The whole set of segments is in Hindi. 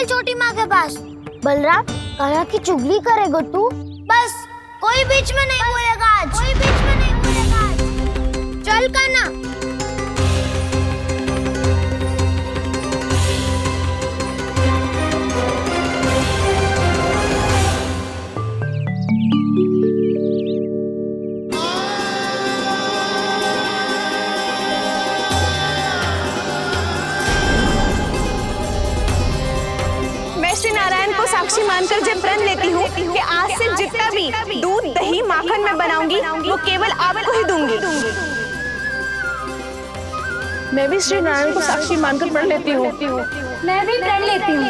छोटी माँ के पास। बलराम, कान्हा की चुगली करेगा तू? बस, कोई बीच में नहीं बोलेगा आज। कोई बीच में नहीं बोलेगा आज। चल कान्हा। श्री नारायण को साक्षी मानकर जब प्रण लेती हूँ कि आज से जितना भी दूध दही माखन मैं बनाऊंगी वो केवल आपको ही दूंगी। मैं भी श्री नारायण को साक्षी मानकर प्रण लेती हूँ। मैं भी प्रण लेती हूँ।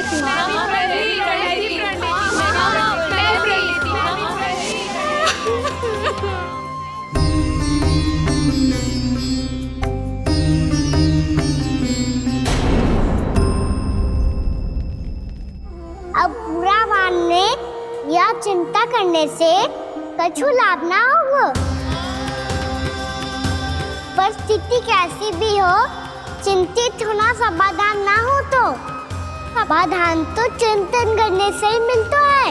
अब बुरा मानने या चिंता करने से कछु लाभ ना होगा। परिस्थिति कैसी भी हो, चिंतित होना समाधान ना हो तो समाधान तो चिंतन करने से ही मिलता है।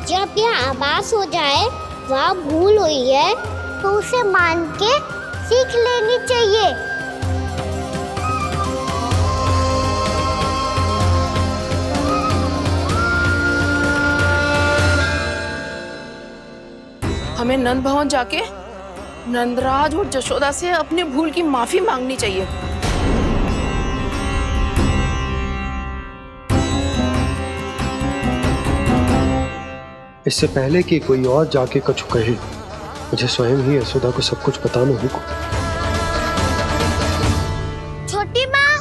जब यह आभास हो जाए वह भूल हुई है तो उसे मान के सीख लेनी चाहिए। हमें नंद भवन जाके नंदराज और जशोदा से अपनी भूल की माफी मांगनी चाहिए। इससे पहले कि कोई और जाके कछु कहे, मुझे स्वयं ही यशोदा को सब कुछ बताना होगा। छोटी माँ,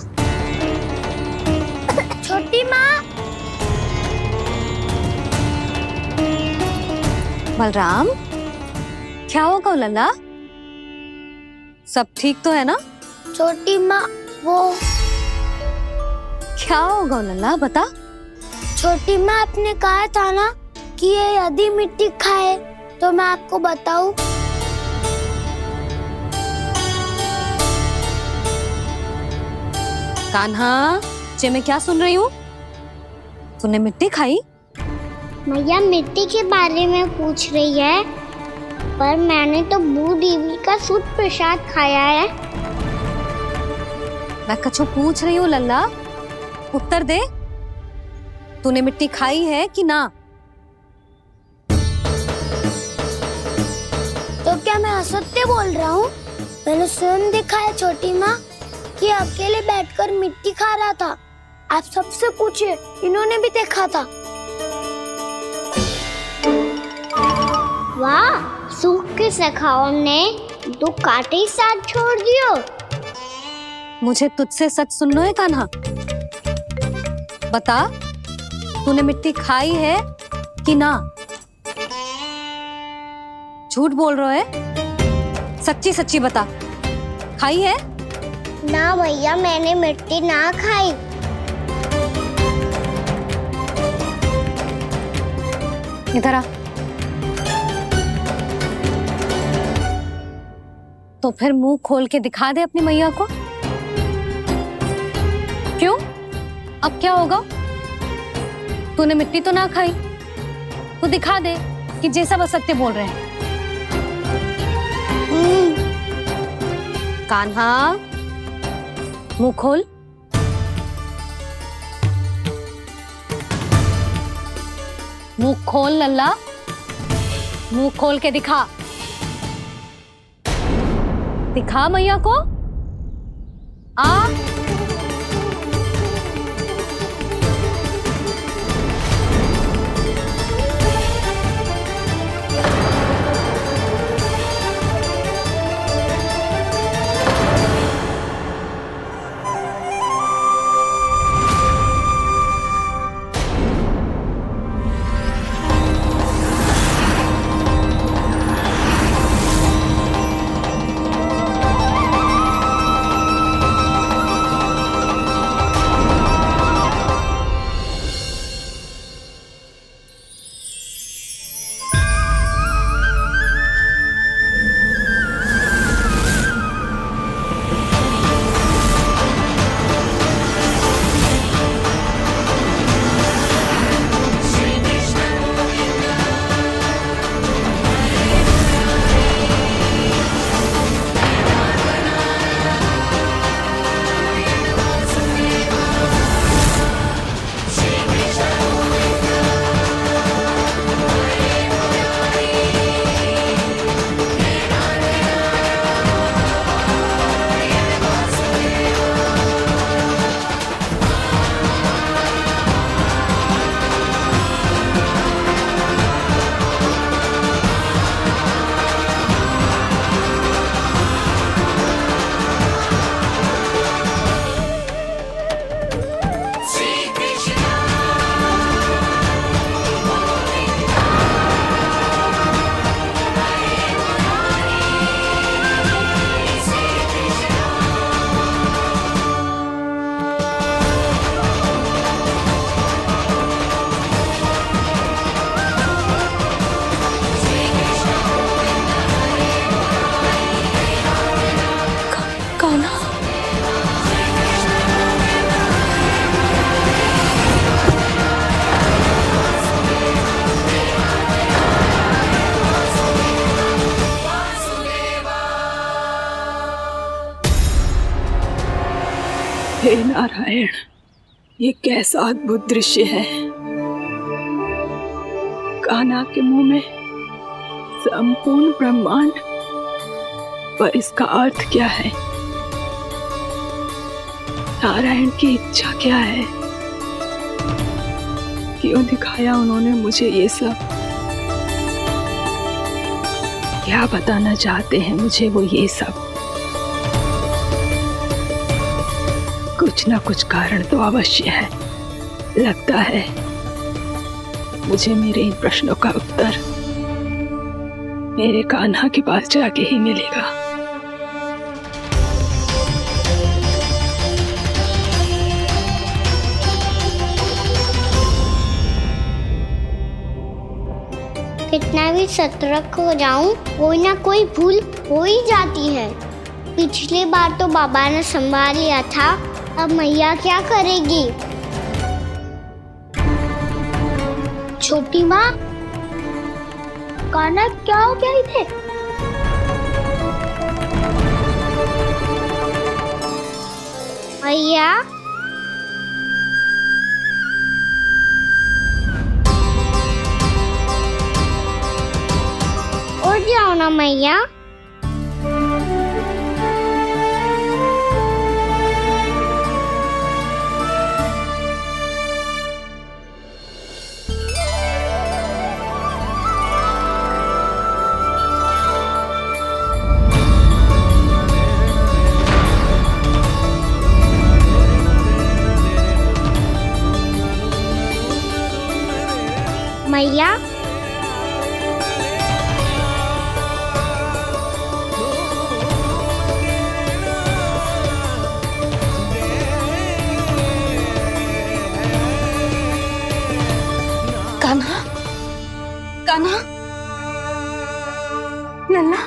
छोटी माँ। बलराम, क्या होगा लल्ला? सब ठीक तो है ना? छोटी माँ, वो क्या होगा लल्ला, बता। छोटी माँ, आपने कहा था ना कि ये यदि मिट्टी खाए तो मैं आपको बताऊं। कान्हा, जे मैं क्या सुन रही हूँ? तूने मिट्टी खाई? मैया मिट्टी के बारे में पूछ रही है, पर मैंने तो भू देवी का शुद्ध प्रसाद खाया है। मैं कछु पूछ रही हूँ लल्ला, उत्तर दे। तूने मिट्टी खाई है कि ना? तो क्या मैं असत्य बोल रहा हूँ? मैंने स्वयं देखा है छोटी माँ कि अकेले बैठकर मिट्टी खा रहा था। आप सबसे पूछिए, इन्होंने भी देखा था। वाह, सूख के सखाओं ने दो कांटे ही साथ छोड़ दियो। मुझे तुझसे सच सुनना है कान्हा। बता, तूने मिट्टी खाई है कि ना? झूठ बोल रहा है, सच्ची सच्ची बता, खाई है? ना भैया, मैंने मिट्टी ना खाई। इधर आ। तो फिर मुंह खोल के दिखा दे अपनी मैया को। क्यों? अब क्या होगा? तूने मिट्टी तो ना खाई, तो दिखा दे कि जे सब असत्य बोल रहे हैं। कान्हा, मुंह खोल। मुंह खोल लल्ला, मुंह खोल के दिखा। दिखा मैया को। आ हे नारायण, ये कैसा अद्भुत दृश्य है। कान्हा के मुंह में संपूर्ण ब्रह्मांड, पर इसका अर्थ क्या है? नारायण की इच्छा क्या है? क्यों दिखाया उन्होंने मुझे ये सब? क्या बताना चाहते हैं मुझे वो ये सब? कुछ ना कुछ कारण तो अवश्य है। लगता है मुझे मेरे इन प्रश्नों का उत्तर मेरे कान्हा के पास जाके ही मिलेगा। कितना भी सतर्क हो जाऊं, कोई ना कोई भूल हो ही जाती है। पिछली बार तो बाबा ने संभाल लिया था, अब मैया क्या करेगी? छोटी माँ, कान्हा क्या हो गया इधर? मैया, उठ जाओ ना मैया। मैया, कान्हा, कान्हा, लल्ला,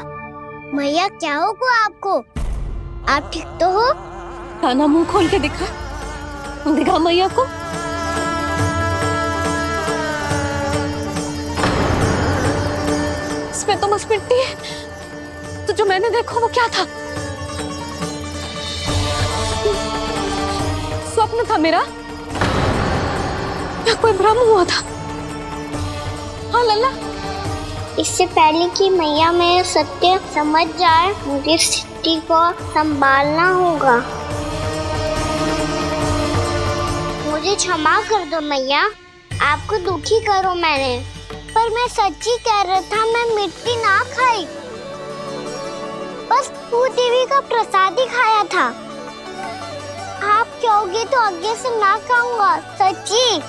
मैया क्या होगा आपको? आप ठीक तो हो? कान्हा मुंह खोल के दिखा, दिखा मैया को। इसमें तो बस मिट्टी है, तो जो मैंने देखा वो क्या था? स्वप्न था मेरा या कोई भ्रम हुआ था? हाँ लल्ला, इससे पहले कि मैया मेरे सत्य समझ जाए, मुझे स्थिति को संभालना होगा। मुझे क्षमा कर दो मैया, आपको दुखी करो मैंने, पर मैं सच्ची कह रहा था, मैं मिट्टी ना खाई, बस भूदेवी का प्रसाद ही खाया था। आप कहोगे तो आगे से ना खाऊंगा, सच्ची।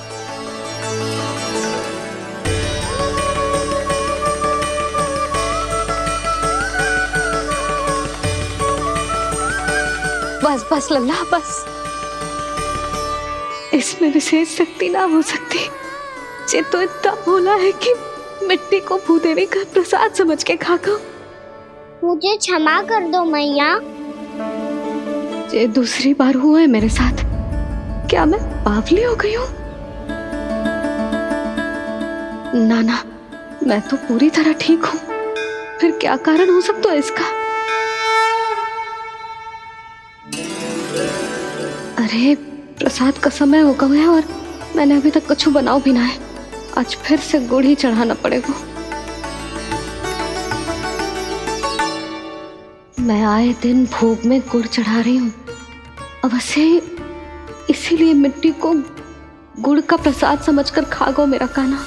बस बस लल्ला, बस। इसमें विशेष शक्ति ना हो सकती। ये तो इतना भोला है कि मिट्टी को भूदेवी का प्रसाद समझ के खा गया। मुझे क्षमा कर दो मैया। ये दूसरी बार हुआ है मेरे साथ। क्या मैं बावली हो गई हूँ? ना ना, मैं तो पूरी तरह ठीक हूँ। फिर क्या कारण हो सकता है इसका? अरे प्रसाद का समय हो गया है और मैंने अभी तक कुछ बनाओ भी ना है। आज फिर से गुड़ ही चढ़ाना पड़ेगा। मैं आए दिन भोग में गुड़ चढ़ा रही हूँ, अवश्य इसीलिए मिट्टी को गुड़ का प्रसाद समझकर खा गो मेरा कान्हा।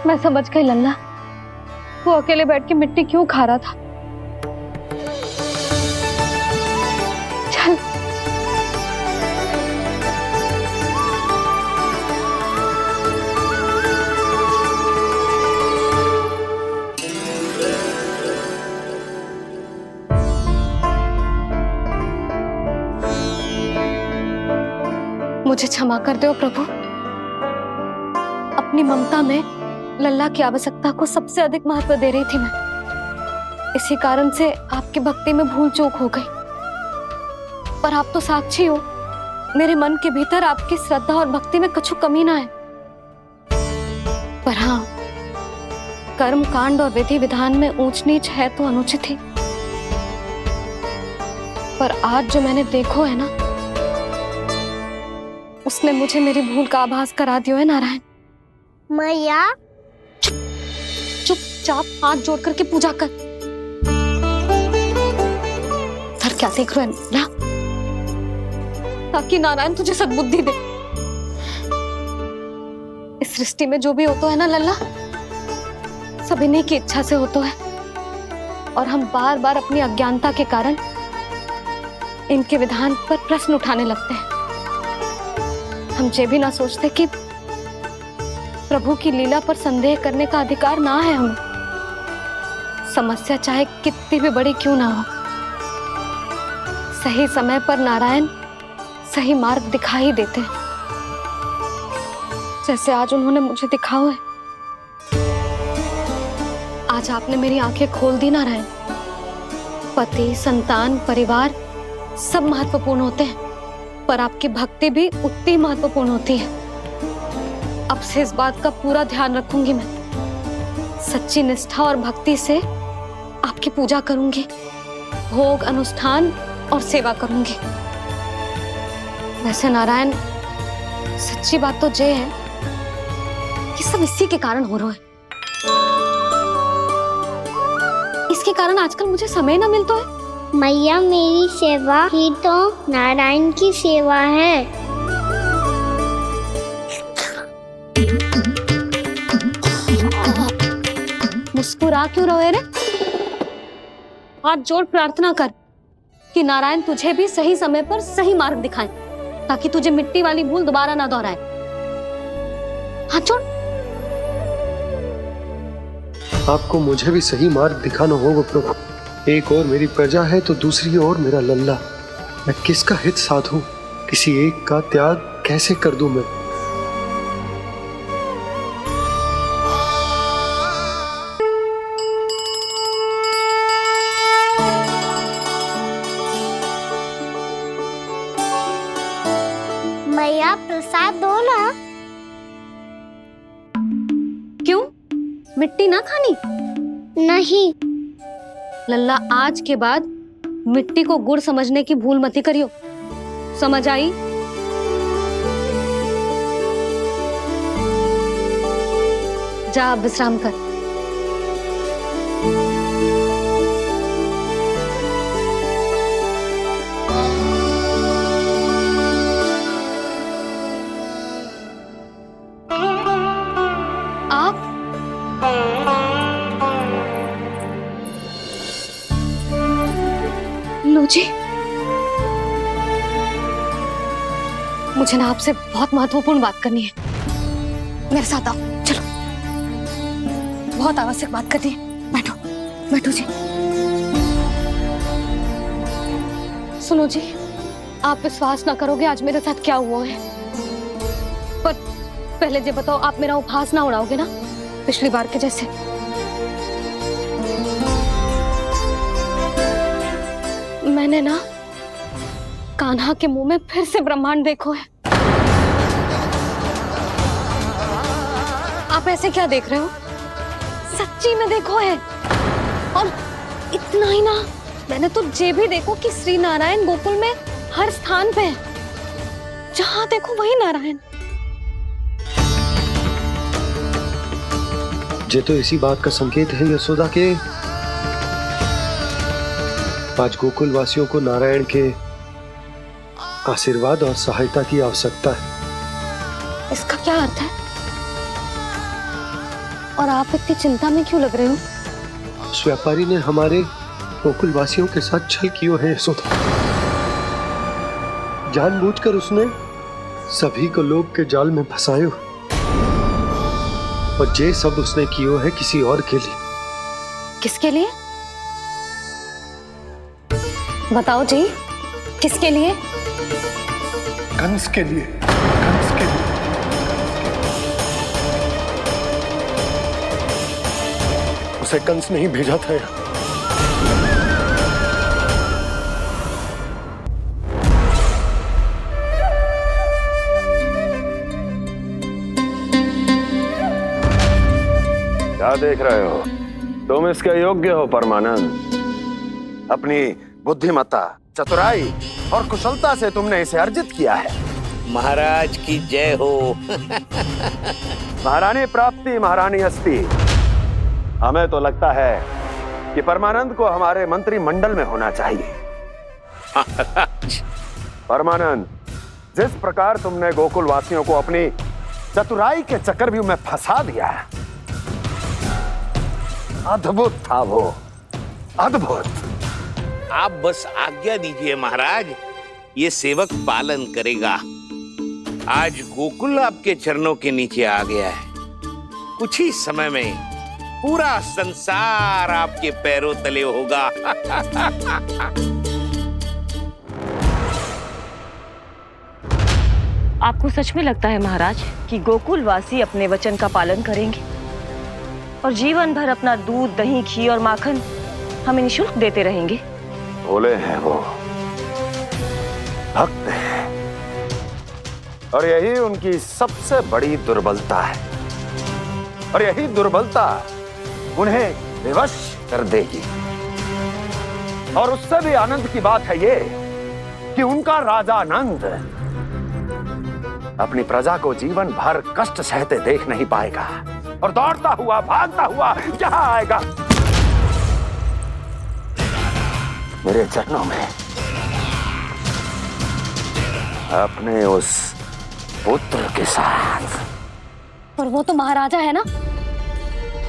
मैं समझ गई लल्ला, वो अकेले बैठ के मिट्टी क्यों खा रहा था। चल मुझे क्षमा कर दो प्रभु। अपनी ममता में लल्ला की आवश्यकता को सबसे अधिक महत्व दे रही थी मैं। इसी कारण से आपकी भक्ति में भूल चूक हो गई। पर आप तो साक्षी हो, मेरे मन के भीतर आपकी श्रद्धा और भक्ति में कुछ कमी ना है। पर हाँ, कर्म कांड और विधि विधान में ऊंच नीच है तो अनुचित ही। पर आज जो मैंने देखो है ना, उसने मुझे मेरी भूल का आभास करा दियो है नारायण। मैया चुपचाप हाथ जोड़ करके पूजा कर। सर क्या देख रहे हो ना, ताकि नारायण तुझे सद्बुद्धि दे। इस सृष्टि में जो भी होता है ना लल्ला, सब इन्हीं की इच्छा से होता है, और हम बार बार अपनी अज्ञानता के कारण इनके विधान पर प्रश्न उठाने लगते हैं। हम ये भी ना सोचते कि प्रभु की लीला पर संदेह करने का अधिकार ना है हमें, समस्या चाहे कितनी भी बड़ी क्यों ना हो। सही समय पर नारायण सही मार्ग दिखा ही देते हैं, जैसे आज उन्होंने मुझे दिखाओ है। आज आपने मेरी आंखें खोल दी नारायण। पति, संतान, परिवार सब महत्वपूर्ण होते हैं, पर आपकी भक्ति भी उतनी महत्वपूर्ण होती है। अब से इस बात का पूरा ध्यान रखूंगी मैं। सच्ची निष्ठा और भक्ति से आपकी पूजा करूंगी, भोग, अनुष्ठान और सेवा करूंगी। वैसे नारायण, सच्ची बात तो ये है कि सब इसी के कारण हो रहा है। इसके कारण आजकल मुझे समय ना मिलता है। मैया, मेरी सेवा ही तो नारायण की सेवा है। मुस्कुरा क्यों रहे रे? हाथ जोड़ प्रार्थना कर कि नारायण तुझे भी सही समय पर सही मार्ग दिखाएं, ताकि तुझे मिट्टी वाली भूल दोबारा ना दोहराए। हाथ जोड़। आपको मुझे भी सही मार्ग दिखाना होगा प्रभु। एक और मेरी प्रजा है तो दूसरी ओर मेरा लल्ला। मैं किसका हित साधूं, किसी एक का त्याग कैसे कर दूं मैं? मैया, प्रसाद दो ना। क्यों? मिट्टी ना खानी? नहीं। लल्ला, आज के बाद मिट्टी को गुड़ समझने की भूल मत करियो, समझ आई? जा विश्राम कर। आप लो जी, मुझे ना आपसे बहुत महत्वपूर्ण बात करनी है। मेरे साथ आओ, चलो। बहुत आवश्यक बात करनी है। बैठो, बैठो जी। सुनो जी, आप विश्वास ना करोगे आज मेरे साथ क्या हुआ है। पर पहले ये बताओ, आप मेरा उपहास ना उड़ाओगे ना, पिछली बार के जैसे? मैंने ना कान्हा के मुंह में फिर से ब्रह्मांड देखो है। आप ऐसे क्या देख रहे हो? सच्ची में देखो है। और इतना ही ना, मैंने तो ये भी देखो कि श्री नारायण गोकुल में हर स्थान पे है, जहां देखो वही नारायण। ये तो इसी बात का संकेत है यशोदा के आज गोकुल वासियों को नारायण के आशीर्वाद और सहायता की आवश्यकता है। इसका क्या अर्थ है? और आप इतनी चिंता में क्यों लग रहे हो? उस व्यापारी ने हमारे गोकुल वासियों के साथ छल किया है यशोदा। जानबूझकर उसने सभी को लोभ के जाल में फंसायो, और ये सब उसने किया है किसी और के लिए। किसके लिए? बताओ जी, किसके लिए? कंस के लिए। कंस के लिए। उसे कंस नहीं भेजा था यहाँ। क्या देख रहे हो? तुम इसके योग्य हो परमानंद। अपनी बुद्धिमत्ता, चतुराई और कुशलता से तुमने इसे अर्जित किया है। महाराज की जय हो। महारानी प्राप्ति महारानी हस्ती। हमें तो लगता है कि परमानंद को हमारे मंत्रिमंडल में होना चाहिए। परमानंद, जिस प्रकार तुमने गोकुल वासियों को अपनी चतुराई के चक्रव्यूह में फंसा दिया है, अद्भुत था वो, अद्भुत। आप बस आज्ञा दीजिए महाराज, ये सेवक पालन करेगा। आज गोकुल आपके चरणों के नीचे आ गया है। कुछ ही समय में पूरा संसार आपके पैरों तले होगा। आपको सच में लगता है महाराज कि गोकुल वासी अपने वचन का पालन करेंगे और जीवन भर अपना दूध, दही, घी और माखन हमें निःशुल्क देते रहेंगे? भोले हैं वो, भक्त हैं, और यही उनकी सबसे बड़ी दुर्बलता है। और यही दुर्बलता उन्हें विवश कर देगी। और उससे भी आनंद की बात है ये कि उनका राजा नंद अपनी प्रजा को जीवन भर कष्ट सहते देख नहीं पाएगा और दौड़ता हुआ, भागता हुआ यहां आएगा मेरे चरणों में, अपने उस पुत्र के साथ। पर वो तो महाराजा है ना,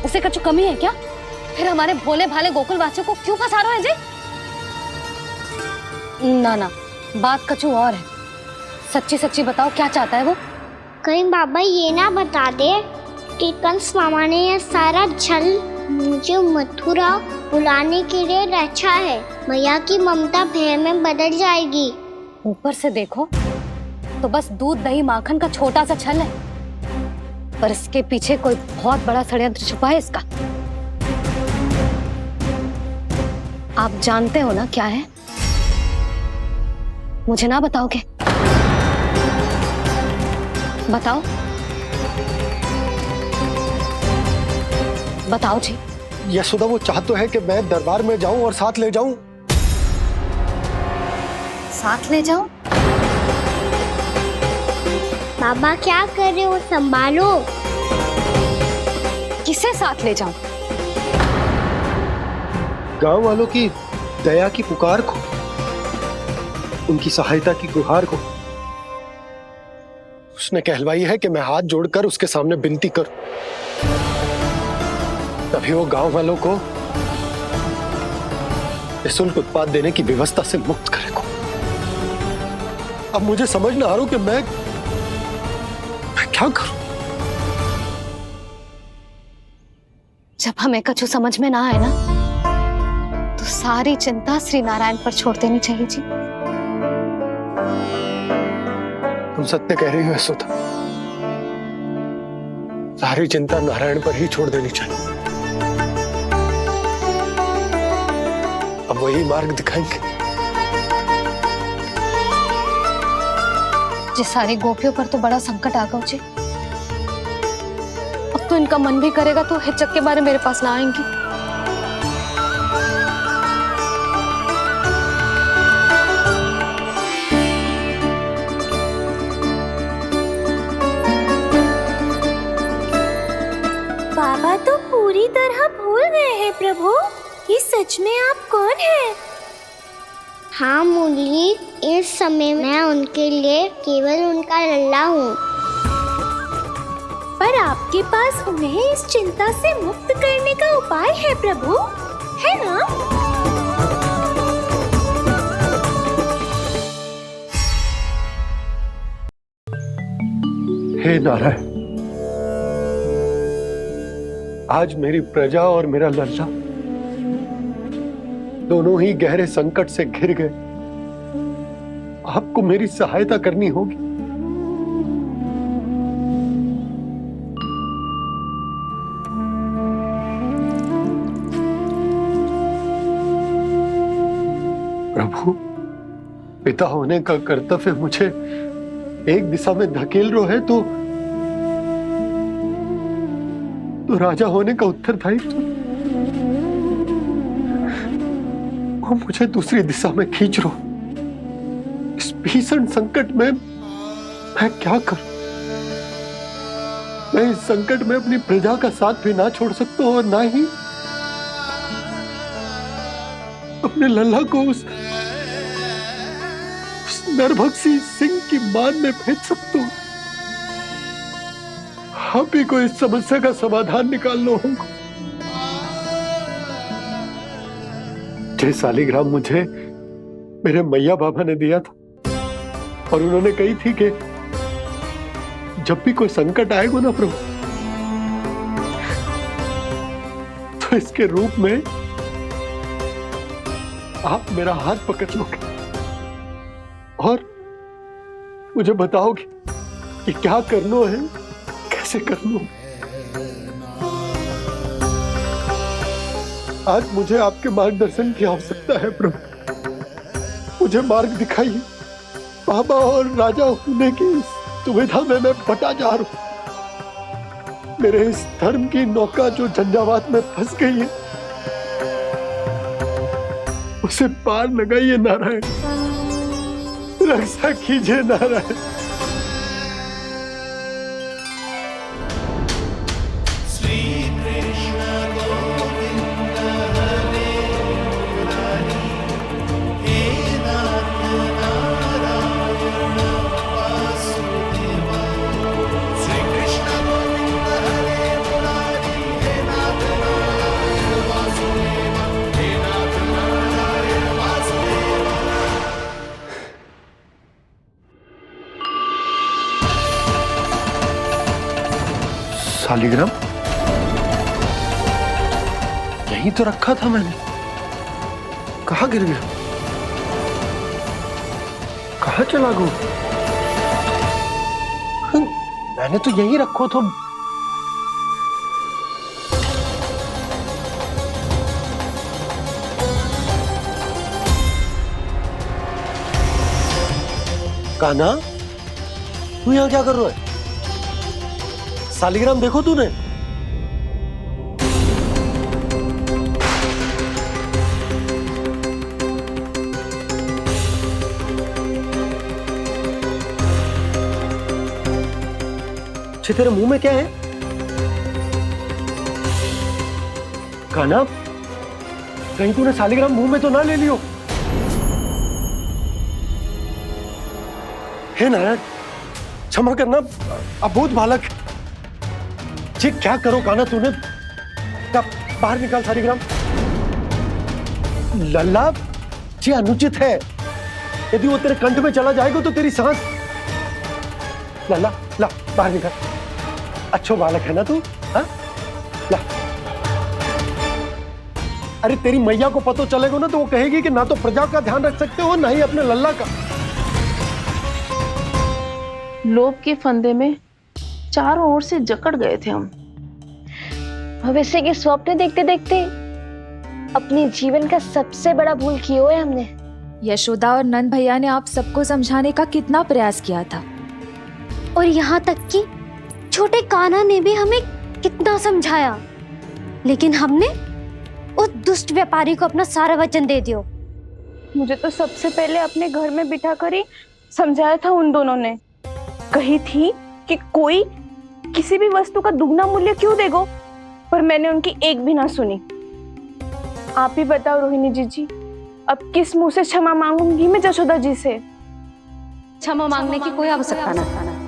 उसे कुछ कमी है क्या? फिर हमारे भोले भाले गोकुल वासियों को क्यों फंसा रहे हैं जी? ना ना, बात कछु और है। सच्ची सच्ची बताओ, क्या चाहता है वो? कहीं बाबा ये ना बता दे कि कंस मामा ने यह सारा छल मुझे मथुरा बुलाने के लिए रचा है। मैया की ममता भय में बदल जाएगी। ऊपर से देखो तो बस दूध, दही, माखन का छोटा सा छल है, पर इसके पीछे कोई बहुत बड़ा षड्यंत्र छुपा है इसका। आप जानते हो ना क्या है? मुझे ना बताओगे? बताओ बताओ जी। यशोदा, वो चाह तो है कि मैं दरबार में जाऊं और साथ ले जाऊं। साथ ले जाऊं? बाबा क्या कर रहे हो, संभालो। किसे साथ ले जाऊं? गांव वालों की दया की पुकार को, उनकी सहायता की गुहार को। उसने कहलवाई है कि मैं हाथ जोड़कर उसके सामने विनती करूं, तभी वो गांव वालों को निःशुल्क उत्पाद देने की व्यवस्था से मुक्त करेगा। अब मुझे समझ ना आ रहा कि मैं क्या करूं। जब हमें कछु समझ में ना आए ना, तो सारी चिंता श्री नारायण पर छोड़ देनी चाहिए जी। तुम सत्य कह रही हो यशोदा, सारी चिंता नारायण पर ही छोड़ देनी चाहिए। अब वही मार्ग दिखाएंगे। जी सारी गोपियों पर तो बड़ा संकट आ गया जी। अब तो इनका मन भी करेगा तो हिचक के बारे मेरे पास ना आएंगी। बाबा तो पूरी तरह भूल गए हैं प्रभु, ये सच में आप कौन हैं? हाँ मुरली, इस समय मैं उनके लिए केवल उनका लल्ला हूँ। पर आपके पास उन्हें इस चिंता से मुक्त करने का उपाय है प्रभु, है ना? हे नारायण, आज मेरी प्रजा और मेरा लल्ला दोनों ही गहरे संकट से घिर गए। आपको मेरी सहायता करनी होगी। प्रभु, पिता होने का कर्तव्य मुझे एक दिशा में धकेल रहा है तो राजा होने का उत्तरदायित्व वो मुझे दूसरी दिशा में खींच रहे हो। इस भीषण संकट में मैं क्या करूं? मैं इस संकट में अपनी प्रजा का साथ भी ना छोड़ सकता हूं और ना ही अपने लल्ला को उस नरभक्षी सिंह की मान में भेज सकता हूं। आप ही को इस समस्या का समाधान निकालना होगा। जय शालिग्राम मुझे मेरे मैया बाबा ने दिया था और उन्होंने कही थी कि जब भी कोई संकट आएगा ना प्रभु, तो इसके रूप में आप मेरा हाथ पकड़ लोगे और मुझे बताओगे कि क्या करना है, कैसे करना है। आज मुझे आपके मार्गदर्शन की आवश्यकता है प्रभु। मुझे मार्ग दिखाइए। बाबा और राजा होने की इस दुविधा में मैं बटा जा रहा हूं। मेरे इस धर्म की नौका जो झंझावात में फंस गई है, उसे पार लगाइए नारायण। रक्षा कीजिए नारायण। शालिग्राम यहीं तो रखा था मैंने। कहाँ गिर गया? कहाँ चला गया? मैंने तो यहीं रखो तो। कान्हा, तू यहाँ क्या कर रहा है? शालिग्राम देखो तूने? तेरे मुंह में क्या है? कान्हा, कहीं तूने शालिग्राम मुंह में तो ना ले लियो? हे नारायण, क्षमा करना, अबोध बालक। जी क्या करो कान्हा तूने? बाहर निकाल शालिग्राम। लल्ला, जी अनुचित है। यदि वो तेरे कंठ में चला जाएगा तो तेरी सांस। लल्ला, ला बाहर निकाल। अच्छो बालक है ना तू? हाँ? ला। अरे तेरी मैया को पता चलेगा ना तो वो कहेगी कि ना तो प्रजा का ध्यान रख सकते हो ना ही अपने लल्ला का। लोभ के फंदे में चारों ओर से जकड़ गए थे हम। भविष्य के स्वप्न देखते देखते अपने जीवन का सबसे बड़ा भूल किया है हमने। यशोदा और नंद भैया ने आप सबको समझाने का कितना प्रयास किया था, और यहाँ तक कि छोटे कान्हा ने भी हमें कितना समझाया, लेकिन हमने उस दुष्ट व्यापारी को अपना सारा वचन दे दिया। मुझे तो सबसे पहले अपने घर में बिठा कर ही समझाया था उन दोनों ने। कही थी कि कोई किसी भी वस्तु का दुगना मूल्य क्यों देगा, पर मैंने उनकी एक भी ना सुनी। आप ही बताओ रोहिणी जी, अब किस मुंह से क्षमा मांगूंगी मैं जशोदा जी से? क्षमा मांगने की कोई आवश्यकता नहीं।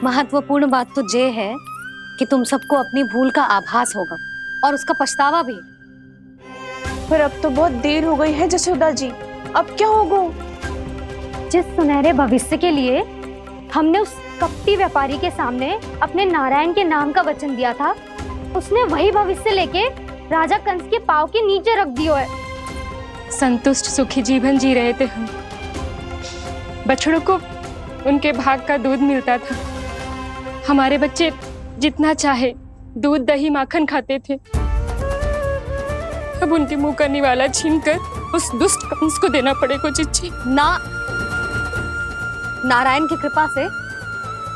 महत्वपूर्ण बात तो ये है कि तुम सबको अपनी भूल का आभास होगा और उसका पछतावा भी। पर अब तो बहुत देर हो गई है जशोदा जी, अब क्या होगा? जिस सुनहरे भविष्य के लिए हमने उस कपटी व्यापारी के सामने अपने नारायण के नाम का वचन दिया था, उसने वही भविष्य लेके राजा कंस के पांव के नीचे रख दिया है। संतुष्ट सुखी जीवन जी रहे थे हम। बछड़ों को उनके भाग का दूध मिलता था। हमारे बच्चे जितना चाहे दूध दही माखन खाते थे। अब उनके मुंह का निवाला छीनकर उस दुष्ट कंस को देना पड़ेगा चिच्ची। ना, नारायण की कृपा से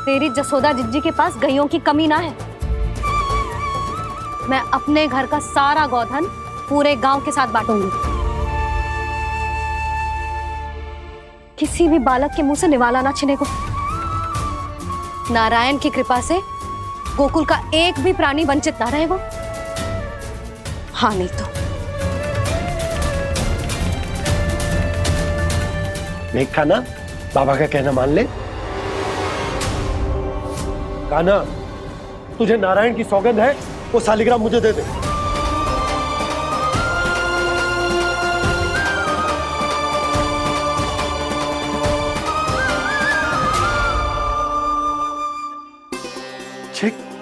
तेरी जसोदा जिज्जी के पास गईयों की कमी ना है। मैं अपने घर का सारा गोधन पूरे गांव के साथ बांटूंगी। किसी भी बालक के मुंह से निवाला ना छिने को। नारायण की कृपा से गोकुल का एक भी प्राणी वंचित ना रहेगा। हाँ नहीं तो देख कान्हा, बाबा का कहना मान ले। कान्हा, तुझे नारायण की सौगंध है, वो शालिग्राम मुझे दे दे।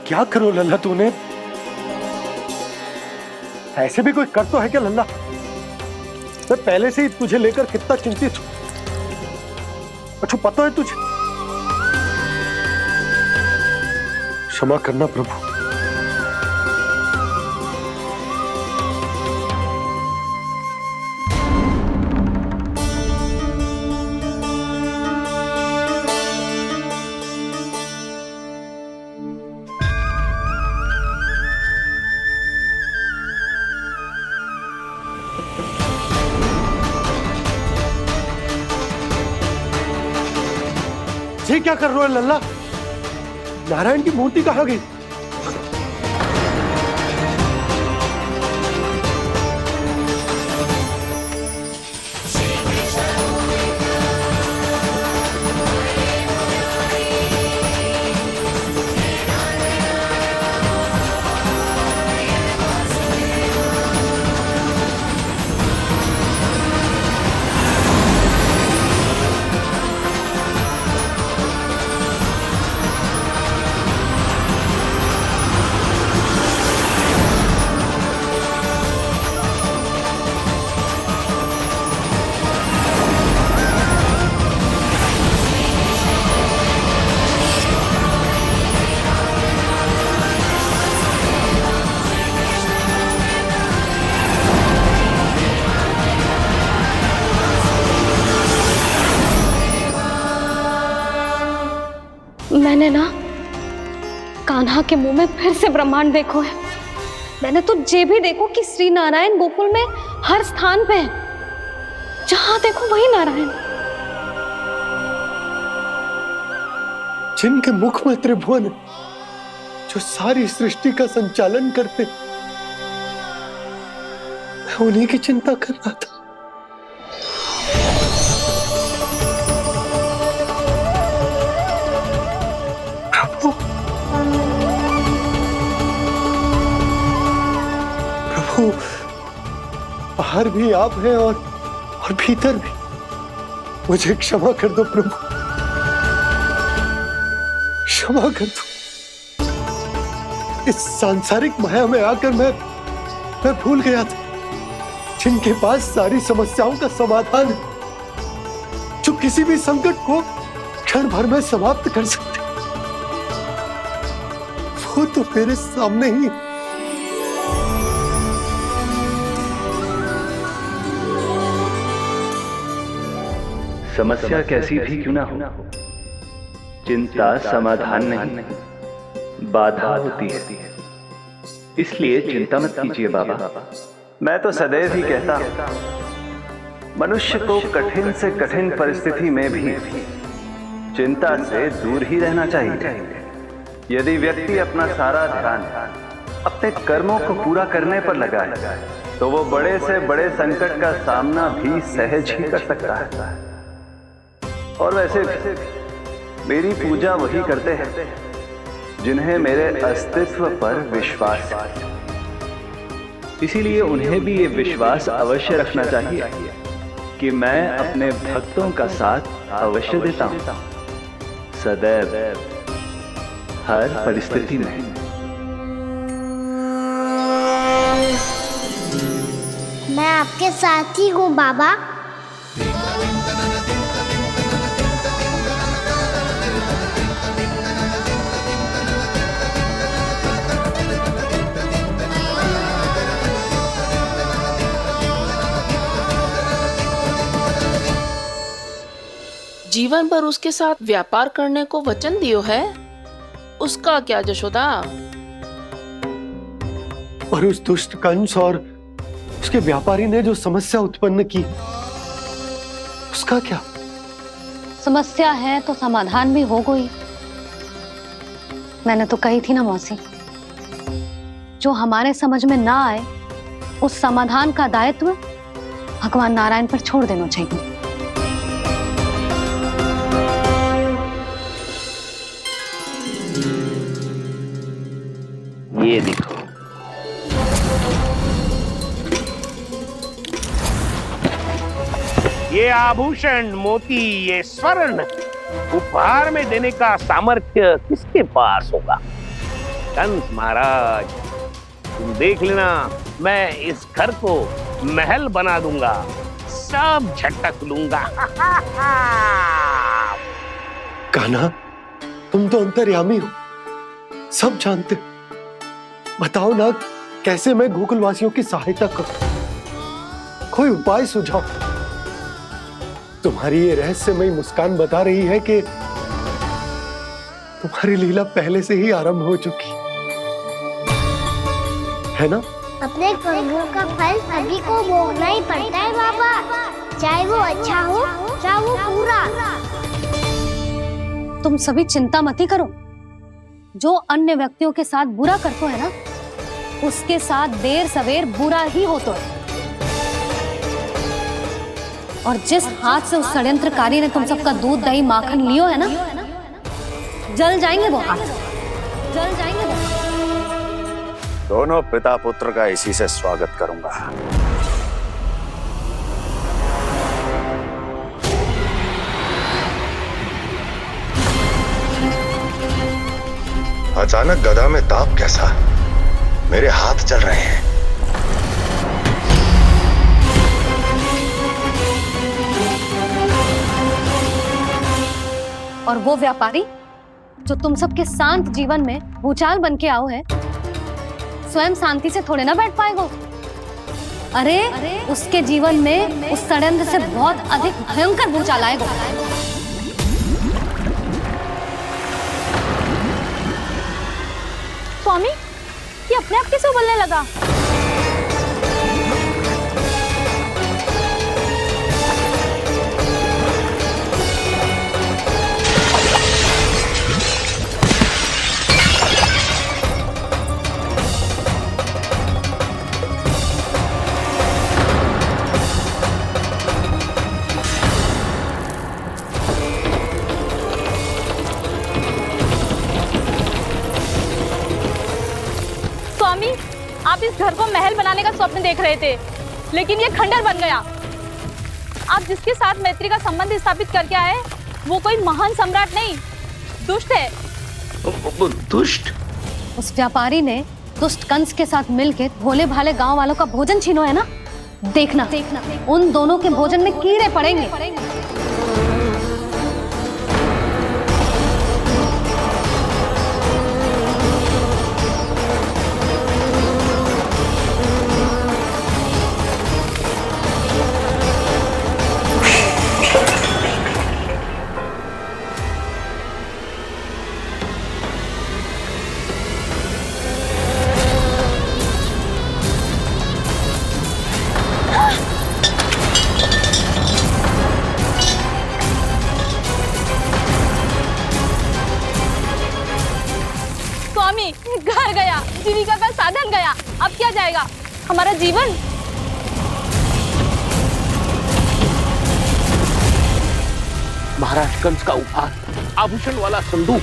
क्या करो लल्ला तूने? ऐसे भी कोई कर तो है क्या लल्ला? मैं पहले से ही तुझे लेकर कितना चिंतित हूं। अच्छा पता है तुझे? क्षमा करना प्रभु। ये क्या कर रहे हो लल्ला? नारायण की मूर्ति कहाँ गई? मैंने ना कान्हा के मुंह में फिर से ब्रह्मांड देखो है। मैंने तो ये भी देखो कि श्री नारायण गोकुल में हर स्थान पे है। जहां देखो वही नारायण। जिनके मुख में त्रिभुवन है, जो सारी सृष्टि का संचालन करते, मैं उन्हीं की चिंता कर रहा था। प्रभु, बाहर भी आप हैं और भीतर भी। मुझे क्षमा कर दो प्रभु, क्षमा कर दो। इस सांसारिक माया में आकर मैं भूल गया था जिनके पास सारी समस्याओं का समाधान है, जो किसी भी संकट को क्षण भर में समाप्त कर सकते, वो तो मेरे सामने ही। समस्या कैसी भी क्यों ना हो, चिंता समाधान नहीं, बाधा होती है। इसलिए चिंता मत कीजिए बाबा। मैं तो सदैव ही कहता हूं, मनुष्य को कठिन से कठिन परिस्थिति में भी चिंता से दूर ही रहना चाहिए। यदि व्यक्ति अपना सारा ध्यान अपने कर्मों को पूरा करने पर लगाए, तो वो बड़े से बड़े संकट का सामना भी सहज ही कर सकता है। और वैसे भी मेरी पूजा वही करते हैं जिन्हें मेरे अस्तित्व पर विश्वास है। इसीलिए उन्हें भी ये विश्वास अवश्य रखना चाहिए कि मैं अपने भक्तों का साथ अवश्य देता हूं, सदैव, हर परिस्थिति में। मैं आपके साथ ही हूँ बाबा। जीवन भर उसके साथ व्यापार करने को वचन दियो है, उसका क्या जशोदा? और उस दुष्ट कंस और उसके व्यापारी ने जो समस्या उत्पन्न की, उसका क्या? समस्या है तो समाधान भी हो गई। मैंने तो कही थी ना मौसी, जो हमारे समझ में ना आए उस समाधान का दायित्व भगवान नारायण पर छोड़ देना चाहिए। ये देखो, ये आभूषण, मोती, ये स्वर्ण उपहार में देने का सामर्थ्य किसके पास होगा? कंस महाराज, तुम देख लेना, मैं इस घर को महल बना दूंगा, सब झटक लूंगा। कान्हा, तुम तो अंतर्यामी हो, सब जानते हो। बताओ ना, कैसे मैं गोकुलवासियों की सहायता करूं? कोई उपाय सुझाओ। तुम्हारी ये रहस्यमयी मुस्कान बता रही है कि तुम्हारी लीला पहले से ही आरंभ हो चुकी है ना? अपने कर्मों का फल सभी को भोगना ही पड़ता है बाबा, चाहे वो अच्छा हो चाहे वो बुरा। तुम सभी चिंता मत ही करो। जो अन्य व्यक्तियों के साथ बुरा करते है ना, उसके साथ देर सवेर बुरा ही होता है। और जिस हाथ से उस षड्यंत्रकारी ने तुम सबका दूध दही माखन लियो है ना, जल जाएंगे वो हाथ, जल जाएंगे वो हाथ। दोनों पिता पुत्र का इसी से स्वागत करूंगा। अचानक गदा में ताप कैसा? मेरे हाथ चल रहे हैं। और वो व्यापारी जो तुम सबके शांत जीवन में भूचाल बन के आओ है, स्वयं शांति से थोड़े ना बैठ पाएगा। अरे उसके जीवन में उस षड्यंत्र से बहुत अधिक भयंकर भूचाल आएगा। स्वामी, ये अपने आप कैसे उबलने लगा? स्वामी, आप इस घर को महल बनाने का स्वप्न देख रहे थे, लेकिन ये खंडर बन गया। आप जिसके साथ मैत्री का संबंध स्थापित करके आए, वो कोई महान सम्राट नहीं, दुष्ट है। दुष्ट? उस व्यापारी ने दुष्ट कंस के साथ मिलकर भोले भाले गांव वालों का भोजन छीनो है ना, देखना उन दोनों के भोजन में कीड़े पड़ेंगे। घर गया, जीविका का साधन गया, अब क्या जाएगा हमारा जीवन? महाराज कंस का उपहार, आभूषण वाला संदूक।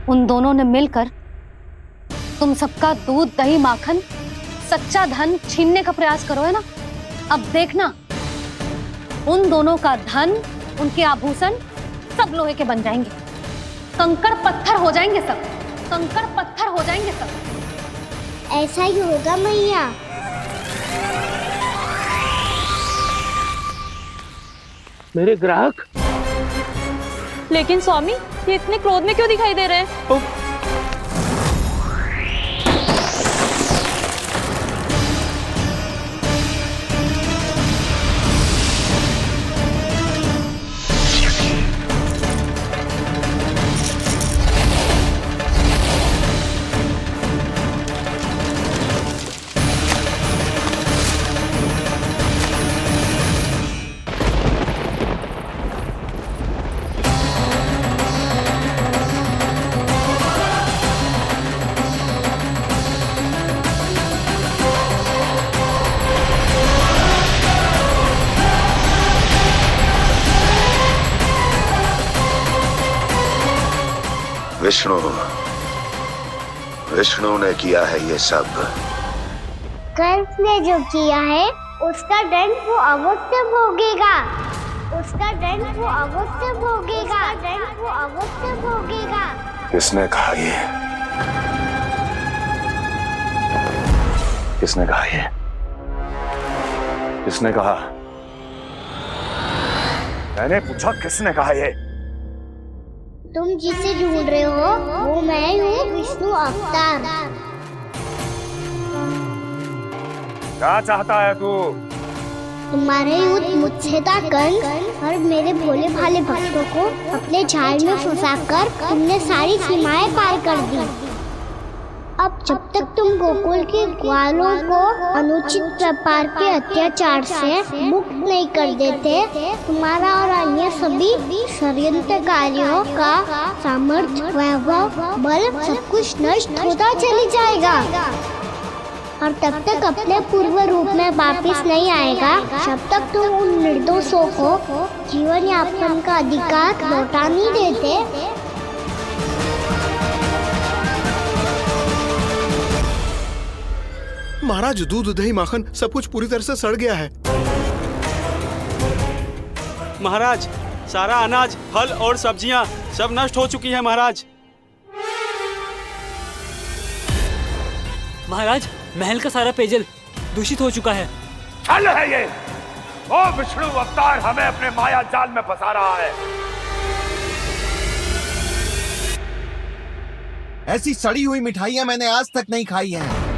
उन दोनों ने मिलकर तुम सबका दूध दही माखन सच्चा धन छीनने का प्रयास करो है ना। अब देखना, उन दोनों का धन, उनके आभूषण सब लोहे के बन जाएंगे, कंकड़ पत्थर हो जाएंगे सब, कंकड़ पत्थर हो जाएंगे सब। ऐसा ही होगा मैया। मेरे ग्राहक? लेकिन स्वामी, ये इतने क्रोध में क्यों दिखाई दे रहे हैं? विष्णु ने किया है ये सब। कंस ने जो किया है उसका दंड वो अवश्य भोगेगा। उसका दंड वो अवश्य भोगेगा। दंड वो अवश्य भोगेगा। किसने कहा ये? किसने कहा ये? किसने कहा? मैंने पूछा किसने कहा ये? तुम जिसे ढूंढ रहे हो वो मैं हूँ, विष्णु अवतार। क्या चाहता है तू? तुम्हारे युद्ध मुझसे था कंस, और मेरे भोले भाले भक्तों को अपने जाल में फंसाकर तुमने सारी सीमाएं पार कर दी। अब जब तक तुम गोकुल के ग्वालों को अनुचित प्रकार के अत्याचार से मुक्त नहीं कर देते, तुम्हारा और अन्य सभी षड्यंत्रकारियों का सामर्थ्य, वैभव, बल सब कुछ नष्ट होता चली जाएगा। और तब तक अपने पूर्व रूप में वापस नहीं आएगा जब तक तुम उन निर्दोषों को जीवन यापन का अधिकार लौटा नहीं देते। महाराज, दूध, दही, माखन सब कुछ पूरी तरह से सड़ गया है। महाराज, सारा अनाज, फल और सब्जियां सब नष्ट हो चुकी है महाराज। महाराज, महल का सारा पेयजल दूषित हो चुका है। छल है ये। ओ विष्णु अवतार हमें अपने माया जाल में फंसा रहा है। ऐसी सड़ी हुई मिठाइयां मैंने आज तक नहीं खाई हैं।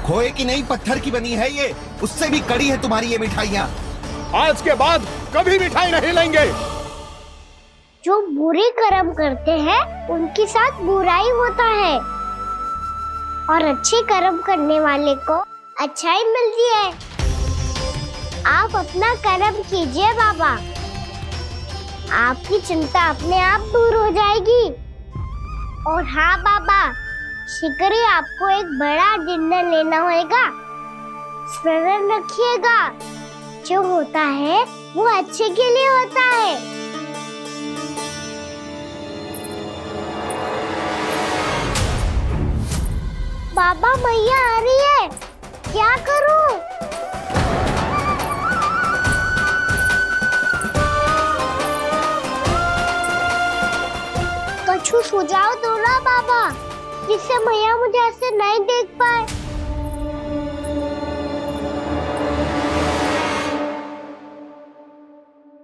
खोए की नहीं, पत्थर की बनी है ये, उससे भी कड़ी है तुम्हारी ये मिठाइयां। आज के बाद कभी मिठाई नहीं लेंगे। जो बुरे कर्म करते हैं उनके साथ बुराई होता है, और अच्छे कर्म करने वाले को अच्छाई मिलती है। आप अपना कर्म कीजिए बाबा, आपकी चिंता अपने आप दूर हो जाएगी। और हाँ बाबा, शीघ्र ही आपको एक बड़ा डिनर लेना होगा। स्मरण रखिएगा, जो होता है वो अच्छे के लिए होता है। बाबा, मैया आ रही है, क्या करूं? कछु सुझाव दो ना बाबा, जिससे मैया मुझे ऐसे नहीं देख पाए।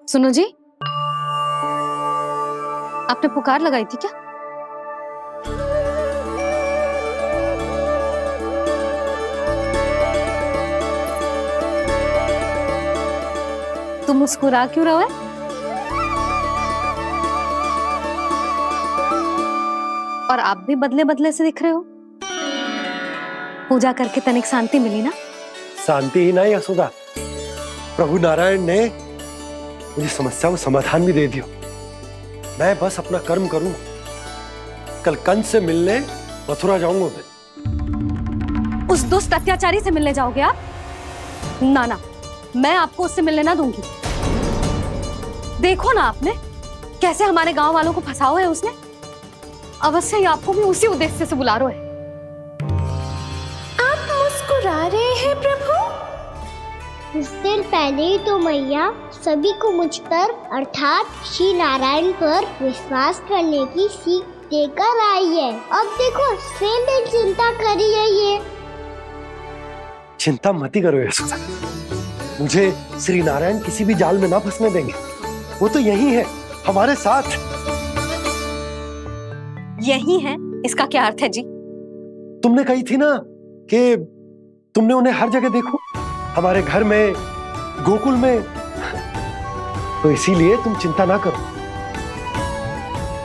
सुनो जी, आपने पुकार लगाई थी क्या? तुम मुस्कुरा क्यों रहे हो? और आप भी बदले बदले से दिख रहे हो। पूजा करके तनिक शांति मिली ना? शांति ही नहीं यशोदा, प्रभु नारायण ने मुझे समस्या को समाधान भी दे दिया। मैं बस अपना कर्म करूं। कल कंस से मिलने मथुरा जाऊंगा मैं। उस दुष्ट अत्याचारी से मिलने जाओगे आप? ना ना, मैं आपको उससे मिलने ना दूंगी। देखो ना आपने कैसे हमारे गांव वालों को फंसाओ है उसने। अवश्य ही आपको भी उसी उद्देश्य से बुला रहा है। आप मुस्कुरा रहे हैं प्रभु? कुछ देर पहले ही तो मैया सभी को मुझ पर अर्थात श्री नारायण पर विश्वास करने की सीख देकर आई है। अब देखो स्वयं भी चिंता करी है ये। चिंता मत करो यशोदा, मुझे श्री नारायण किसी भी जाल में ना फंसने देंगे। वो तो यही है हमारे साथ। यही है, इसका क्या अर्थ है जी? तुमने कही थी ना कि तुमने उन्हें हर जगह देखो, हमारे घर में, गोकुल में। तो इसीलिए तुम चिंता ना करो,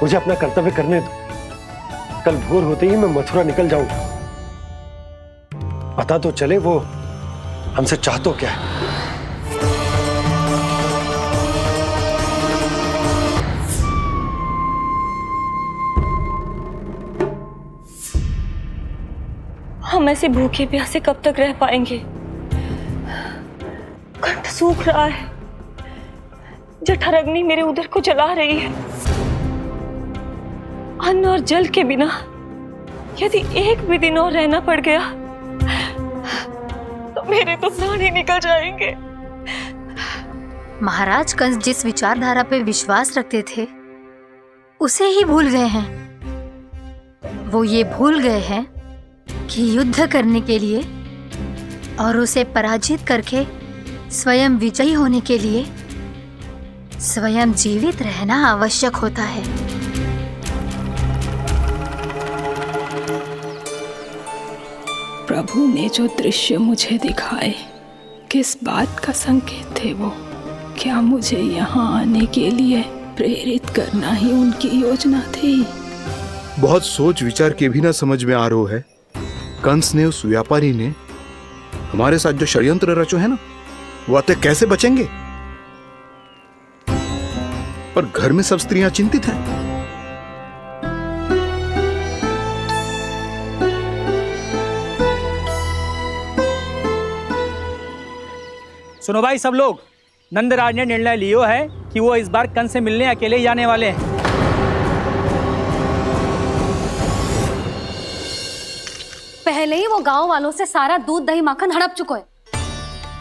मुझे अपना कर्तव्य करने दो। कल भोर होते ही मैं मथुरा निकल जाऊंगा। पता तो चले वो हमसे चाहतो क्या है। हम ऐसे भूखे प्यासे कब तक रह पाएंगे? कंठ सूख रहा है, जठराग्नि मेरे उदर को जला रही है। अन्न और जल के बिना यदि एक भी दिन और रहना पड़ गया तो मेरे तो प्राण ही निकल जाएंगे। महाराज कंस जिस विचारधारा पे विश्वास रखते थे उसे ही भूल गए हैं। वो ये भूल गए हैं कि युद्ध करने के लिए और उसे पराजित करके स्वयं विजयी होने के लिए स्वयं जीवित रहना आवश्यक होता है। प्रभु ने जो दृश्य मुझे दिखाए किस बात का संकेत थे वो? क्या मुझे यहाँ आने के लिए प्रेरित करना ही उनकी योजना थी? बहुत सोच विचार के भी ना समझ में आ रहा है। कंस ने, उस व्यापारी ने हमारे साथ जो षड्यंत्र रचो है ना, वो आते कैसे बचेंगे? पर घर में सब स्त्रियां चिंतित हैं। सुनो भाई सब लोग, नंदराज ने निर्णय लियो है कि वो इस बार कंस से मिलने अकेले जाने वाले हैं। पहले ही वो गांव वालों से सारा दूध दही माखन हड़प चुका है।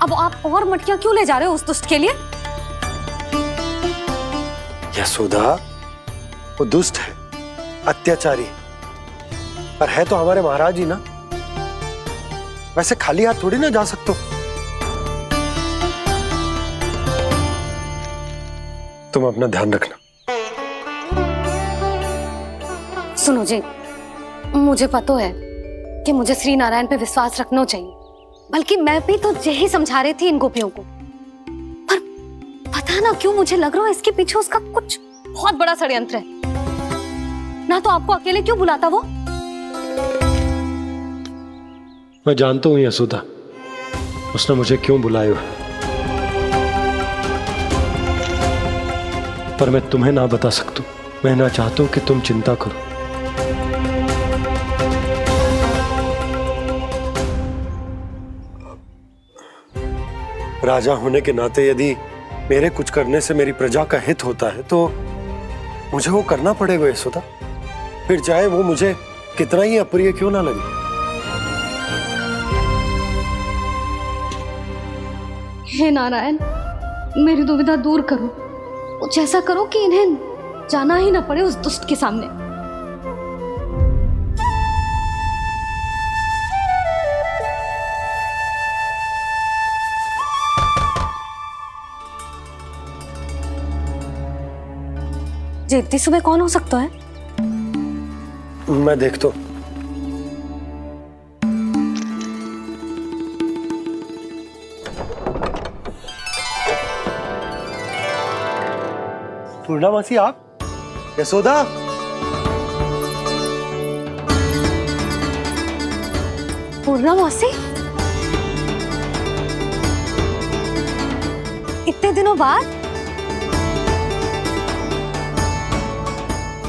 अब आप और मटकियां क्यों ले जा रहे हो उस दुष्ट के लिए? यशोदा, वो दुष्ट है, अत्याचारी, पर है तो हमारे महाराज ही ना। वैसे खाली हाथ थोड़ी ना जा सकते हो। तुम अपना ध्यान रखना। सुनो जी, मुझे पता है कि मुझे श्री नारायण पे विश्वास रखना चाहिए, बल्कि मैं भी तो यही समझा रही थी इन गोपियों को। पर पता ना क्यों मुझे लग रहा है इसके पीछे उसका कुछ बहुत बड़ा षड्यंत्र है। ना तो आपको अकेले क्यों बुलाता वो? मैं जानता हूं यशोदा, उसने मुझे क्यों बुलाया है, पर मैं तुम्हें ना बता सकता। मैं ना चाहता हूं कि तुम चिंता करो। राजा होने के नाते यदि मेरे कुछ करने से मेरी प्रजा का हित होता है तो मुझे वो करना पड़ेगा यशोदा, फिर चाहे वो मुझे कितना ही अप्रिय क्यों ना लगे। हे नारायण, मेरी दुविधा दूर करो। कुछ ऐसा करो कि इन्हें जाना ही ना पड़े उस दुष्ट के सामने। जी इतनी सुबह कौन हो सकता है? मैं देखता हूं। पूर्णामासी, आप? यशोदा, पूर्णामासी, इतने दिनों बाद?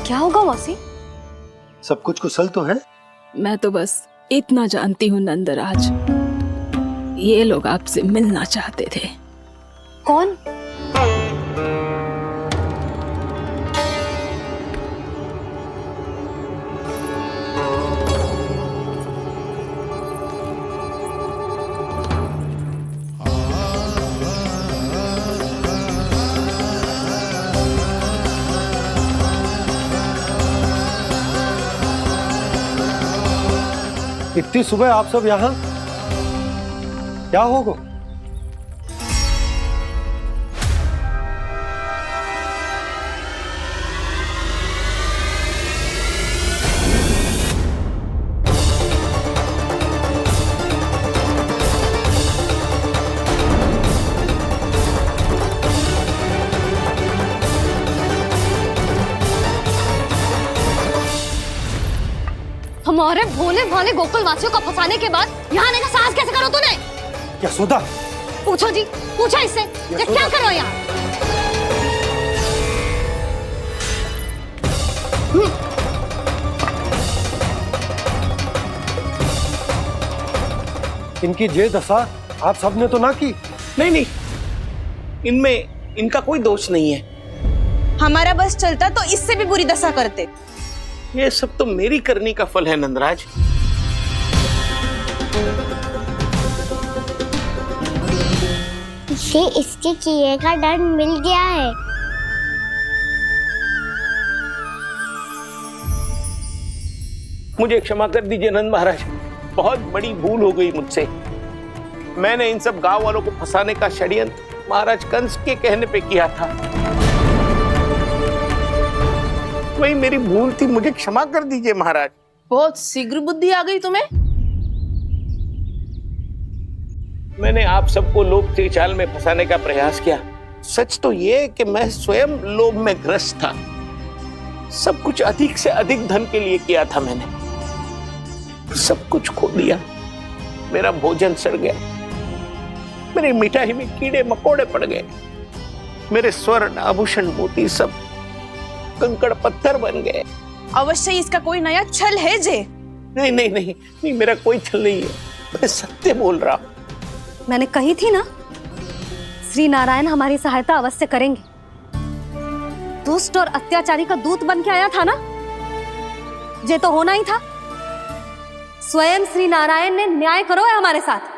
क्या होगा मौसी? सब कुछ कुशल तो है? मैं तो बस इतना जानती हूँ नंदराज, ये लोग आपसे मिलना चाहते थे। कौन? इतनी सुबह आप सब यहाँ? क्या होगा? हमारे भोले भाले गोकुल वासियों को फंसाने के बाद यहाँ आने का साहस कैसे करो तूने? यशोदा, पूछो जी, पूछो इससे, ये क्या करो यहाँ? इनकी ये दशा आप सबने तो ना की? नहीं नहीं, इनमें इनका कोई दोष नहीं है। हमारा बस चलता तो इससे भी बुरी दशा करते। ये सब तो मेरी करनी का फल है नंदराज। इसे इसके किए का दंड मिल गया है। मुझे क्षमा कर दीजिए नंद महाराज, बहुत बड़ी भूल हो गई मुझसे। मैंने इन सब गांव वालों को फंसाने का षड्यंत्र महाराज कंस के कहने पे किया था। वही मेरी भूल थी, मुझे क्षमा कर दीजिए महाराज। बहुत शीघ्र बुद्धि आ गई तुम्हें। मैंने आप सबको लोभ के चाल में फंसाने का प्रयास किया। सच तो ये कि मैं स्वयं लोभ में ग्रस्त था। सब कुछ अधिक से अधिक धन के लिए किया था मैंने। सब कुछ खो दिया। मेरा भोजन सड़ गया, मेरी मिठाई में कीड़े मकोड़े पड़ गए, मेरे स्वर्ण आभूषण मोती सब कंकड़ पत्थर बन गए। अवश्य इसका कोई नया छल है जे। नहीं नहीं नहीं नहीं, मेरा कोई छल नहीं है, मैं सत्य बोल रहा हूं। मैंने कही थी ना, श्री नारायण हमारी सहायता अवश्य करेंगे। दुष्ट और अत्याचारी का दूत बन के आया था ना, ये तो होना ही था। स्वयं श्री नारायण ने न्याय करो है हमारे साथ।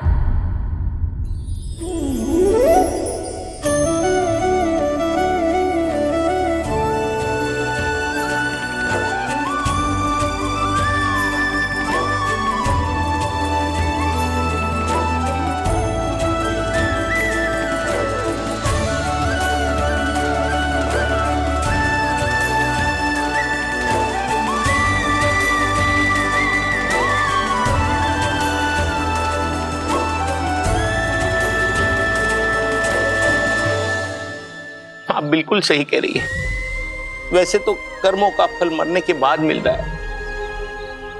आप बिल्कुल सही कह रही है। वैसे तो कर्मों का फल मरने के बाद मिल रहा है,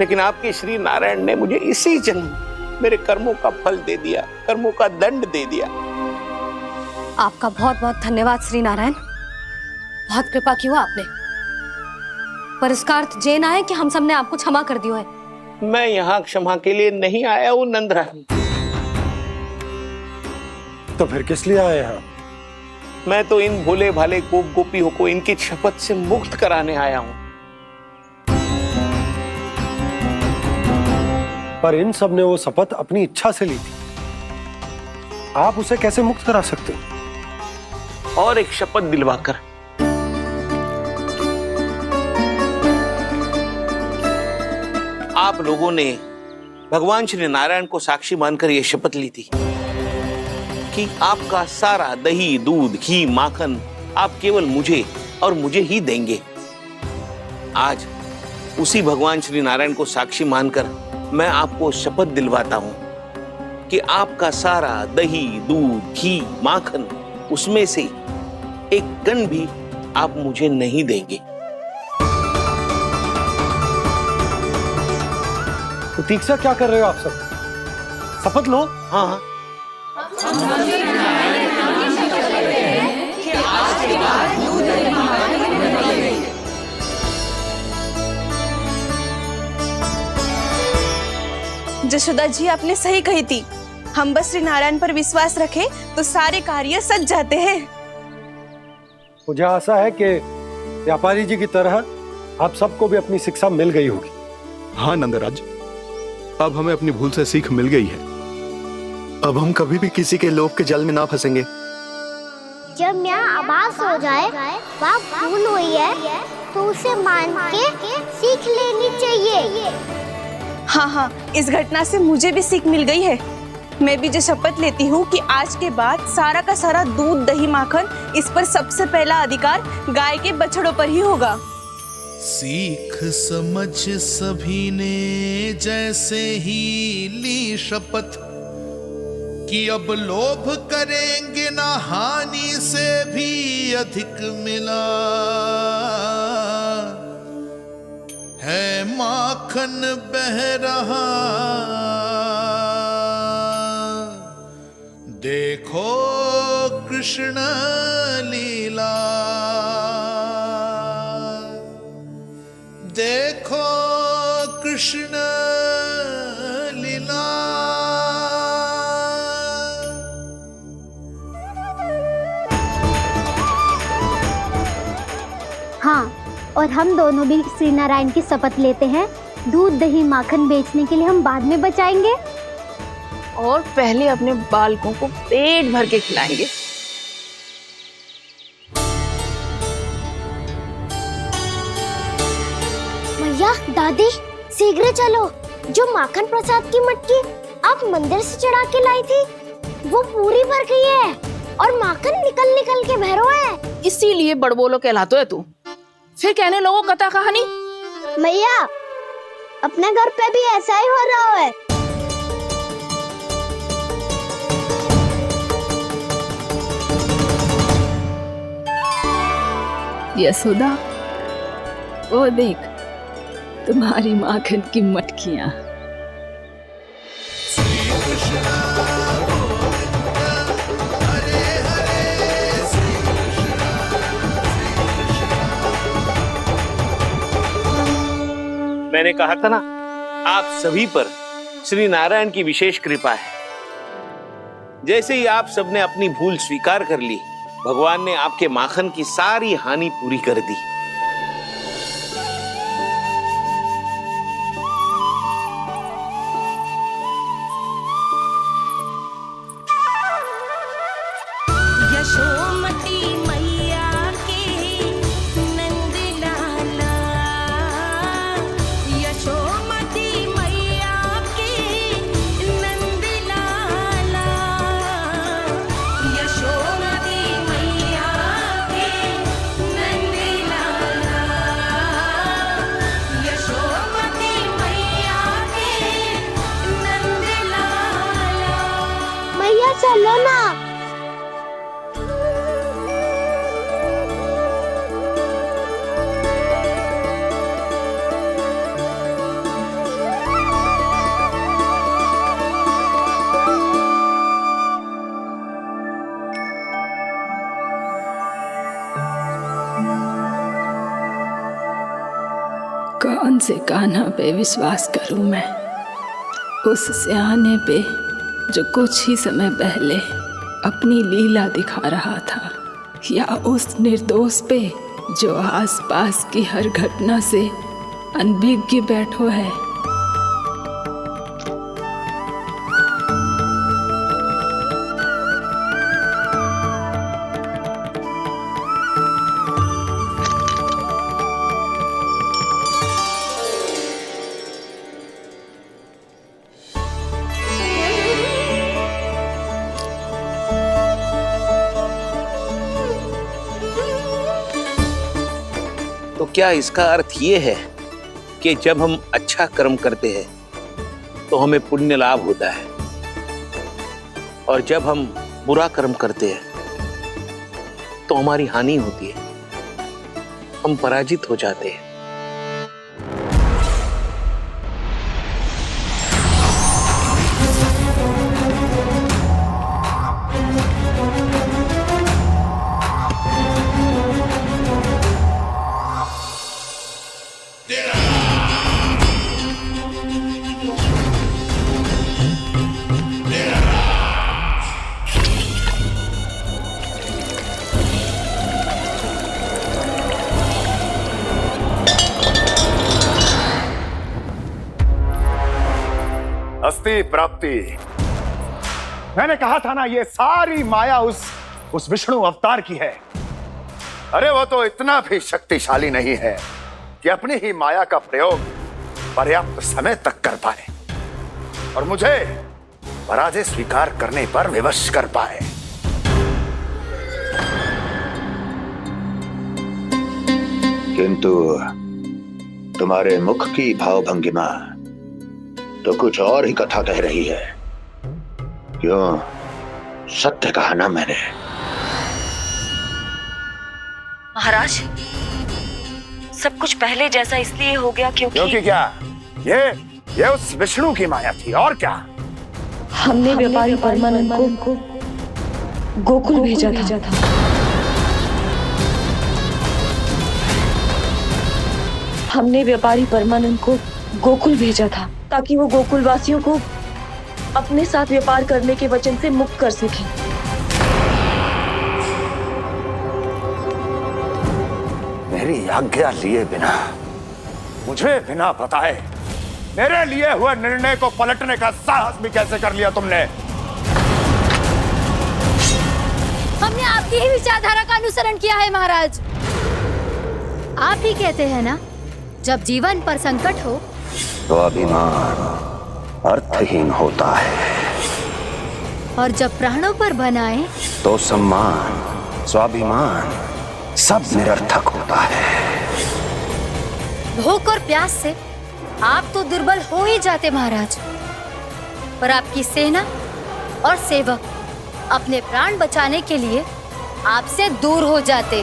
लेकिन आपके श्री नारायण ने मुझे इसी जन्म मेरे कर्मों का फल दे दिया, कर्मों का दंड दे दिया। आपका बहुत बहुत धन्यवाद श्री नारायण, बहुत कृपा की हो आपने। पर इसका अर्थ ये ना है कि हम सबने आपको क्षमा कर दियो है। मैं यहाँ क्षमा के लिए नहीं आया हूँ नंदरानी। तो फिर किस लिए आए हैं? मैं तो इन भोले भाले गोप गोपियों को इनकी शपथ से मुक्त कराने आया हूं। पर इन सब ने वो शपथ अपनी इच्छा से ली थी, आप उसे कैसे मुक्त करा सकते हो? और एक शपथ दिलवाकर। आप लोगों ने भगवान श्री नारायण को साक्षी मानकर यह शपथ ली थी कि आपका सारा दही, दूध, घी, माखन आप केवल मुझे और मुझे ही देंगे। आज उसी भगवान श्री नारायण को साक्षी मानकर मैं आपको शपथ दिलवाता हूं कि आपका सारा दही, दूध, घी, माखन उसमें से एक कण भी आप मुझे नहीं देंगे। प्रतीक्षा क्या कर रहे हो आप सब? शपथ लो। हाँ जशोदा जी, आपने सही कही थी। हम बस श्री नारायण पर विश्वास रखें तो सारे कार्य सज जाते हैं। मुझे आशा है कि व्यापारी जी की तरह आप सबको भी अपनी शिक्षा मिल गई होगी। हाँ नंदराज, अब हमें अपनी भूल से सीख मिल गई है। अब हम कभी भी किसी के लोभ के जल में ना फंसेंगे। जब यहाँ आभास हो जाए वहाँ भूल हुई है तो उसे मान के सीख लेनी चाहिए। हाँ हाँ, इस घटना से मुझे भी सीख मिल गई है। मैं भी जो शपथ लेती हूँ कि आज के बाद सारा का सारा दूध, दही, माखन इस पर सबसे पहला अधिकार गाय के बछड़ों पर ही होगा। सीख समझ सभी ने जैसे ही ली शपथ कि अब लोभ करेंगे ना हानि से भी अधिक मिला है, माखन बह रहा देखो कृष्ण लीला, देखो कृष्ण लीला। हाँ, और हम दोनों भी श्री नारायण की शपथ लेते हैं, दूध दही माखन बेचने के लिए हम बाद में बचाएंगे और पहले अपने बालकों को पेट भर के खिलाएंगे। मैया, दादी, शीघ्र चलो। जो माखन प्रसाद की मटकी आप मंदिर से चढ़ा के लाई थी, वो पूरी भर गई है और माखन निकल निकल के भरो है। इसीलिए बड़बोलो कहलाते है तू। फिर कहने लगो कथा कहानी। मैया, अपने घर पे भी ऐसा ही हो रहा है। यशोदा, वो देख तुम्हारी माखन की मटकियां। मैंने कहा था ना, आप सभी पर श्री नारायण की विशेष कृपा है। जैसे ही आप सबने अपनी भूल स्वीकार कर ली, भगवान ने आपके माखन की सारी हानि पूरी कर दी। यशोमती मैया के नंद लाला, यशोमती मैया के नंद लाला, यशोमती मैया के नंद लाला, यशोमती मैया के नंद लाला। मैया चलो ना। कौन से कान्हा पे विश्वास करूं मैं? उस सियाने पे जो कुछ ही समय पहले अपनी लीला दिखा रहा था, या उस निर्दोष पे जो आसपास की हर घटना से अनभिज्ञ बैठो है? तो क्या इसका अर्थ ये है कि जब हम अच्छा कर्म करते हैं तो हमें पुण्य लाभ होता है, और जब हम बुरा कर्म करते हैं तो हमारी हानि होती है, हम पराजित हो जाते हैं? अस्ति प्राप्ति। मैंने कहा था ना, ये सारी माया उस विष्णु अवतार की है। अरे वो तो इतना भी शक्तिशाली नहीं है कि अपनी ही माया का प्रयोग पर्याप्त समय तक कर पाए और मुझे पराजय स्वीकार करने पर विवश कर पाए। किंतु तुम्हारे मुख की भावभंगिमा तो कुछ और ही कथा कह रही है। क्यों? सत्य कहा ना मैंने। महाराज, सब कुछ पहले जैसा इसलिए हो गया क्योंकि क्या? ये उस विष्णु की माया थी, और क्या? हमने व्यापारी परमानंद को गोकुल भेजा था। हमने व्यापारी परमानंद को गोकुल भेजा था ताकि वो गोकुल वासियों को अपने साथ व्यापार करने के वचन से मुक्त कर सके। मेरी आज्ञा लिए बिना, मुझे बिना बताए मेरे लिए हुए निर्णय को पलटने का साहस भी कैसे कर लिया तुमने? हमने आपकी ही विचारधारा का अनुसरण किया है महाराज। आप ही कहते हैं ना, जब जीवन पर संकट हो तो अभिमान अर्थहीन होता है, और जब प्राणों पर बनाए तो सम्मान स्वाभिमान सब निरर्थक होता है। भूख और प्यास से आप तो दुर्बल हो ही जाते महाराज, पर आपकी सेना और सेवक अपने प्राण बचाने के लिए आपसे दूर हो जाते।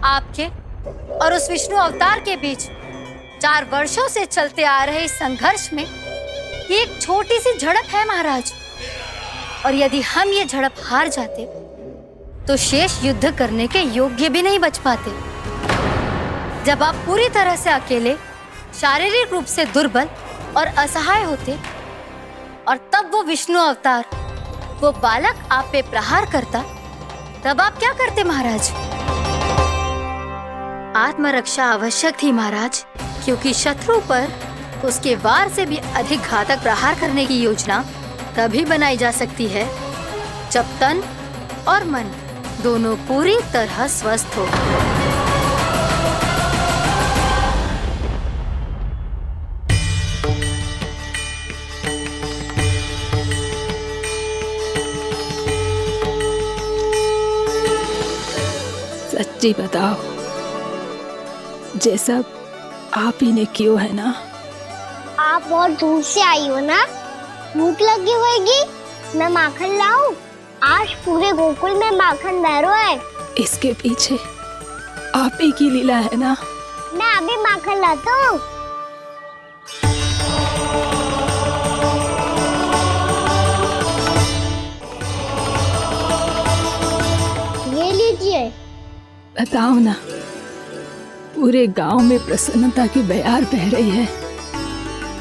आपके और उस विष्णु अवतार के बीच 4 वर्षों से चलते आ रहे इस संघर्ष में ये एक छोटी सी झड़प है महाराज, और यदि हम ये झड़प हार जाते तो शेष युद्ध करने के योग्य भी नहीं बच पाते। जब आप पूरी तरह से अकेले, शारीरिक रूप से दुर्बल और असहाय होते, और तब वो विष्णु अवतार, वो बालक आप पे प्रहार करता, तब आप क्या करते महाराज? आत्मरक्षा आवश्यक थी महाराज, क्योंकि शत्रु पर उसके वार से भी अधिक घातक प्रहार करने की योजना तभी बनाई जा सकती है जब तन और मन दोनों पूरी तरह स्वस्थ हो। सच्ची बताओ, ये सब आप ही ने क्यों है ना? आप बहुत दूर से आई हो ना, भूख लगी होगी। मैं माखन लाऊं? आज पूरे गोकुल में माखन बह रहा है। इसके पीछे आप ही की लीला है ना? मैं अभी माखन लाता हूँ। ये लीजिए। बताओ ना, पूरे गांव में प्रसन्नता की बयार बह रही है।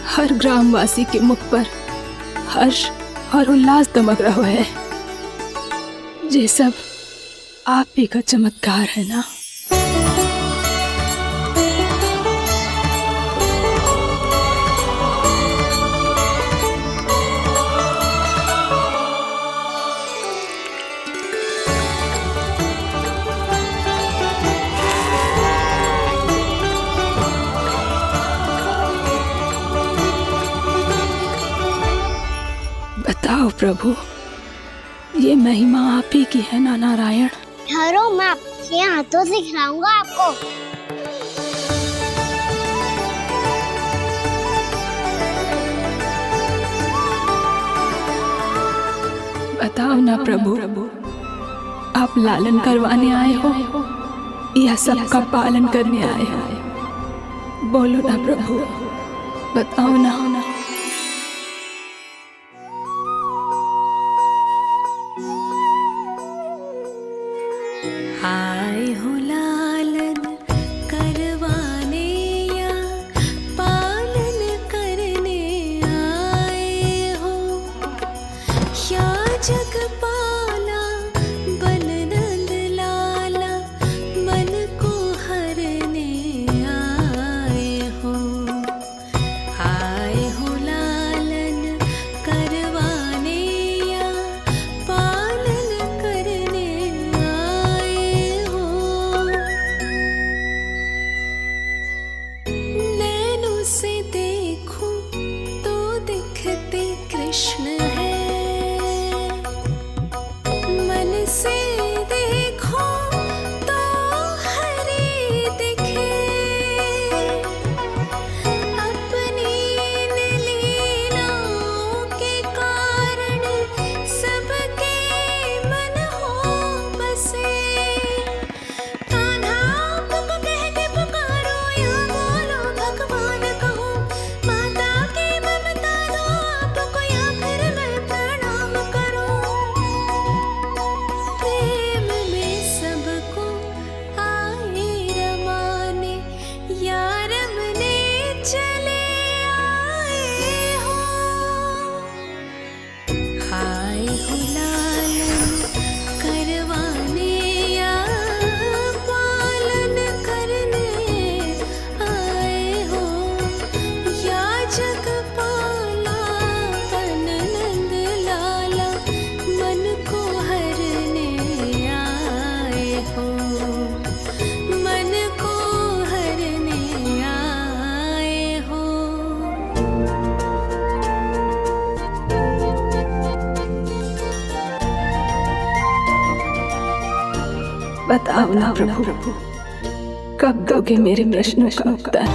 हर ग्रामवासी के मुख पर हर्ष और उल्लास दमक रहा है। ये सब आप ही का चमत्कार है ना? बताओ प्रभु, ये महिमा आप ही की है ना नारायण? ठहरो, मैं आपके हाथों से खिलाऊंगा आपको। बताओ ना प्रभु, आप लालन करवाने आए हो या सबका पालन करने आए हो? बोलो ना प्रभु, बताओ ना। आए हो लालन करवाने या पालन करने आए हो, या जगपाला बन नंद लाला मन को हरने आए हो। आए हो लालन करवाने या पालन करने आए हो। नैनों से देखूं तो दिखते कृष्ण है, बताओ ना प्रभु, कब दोगे मेरे प्रश्नों का उत्तर?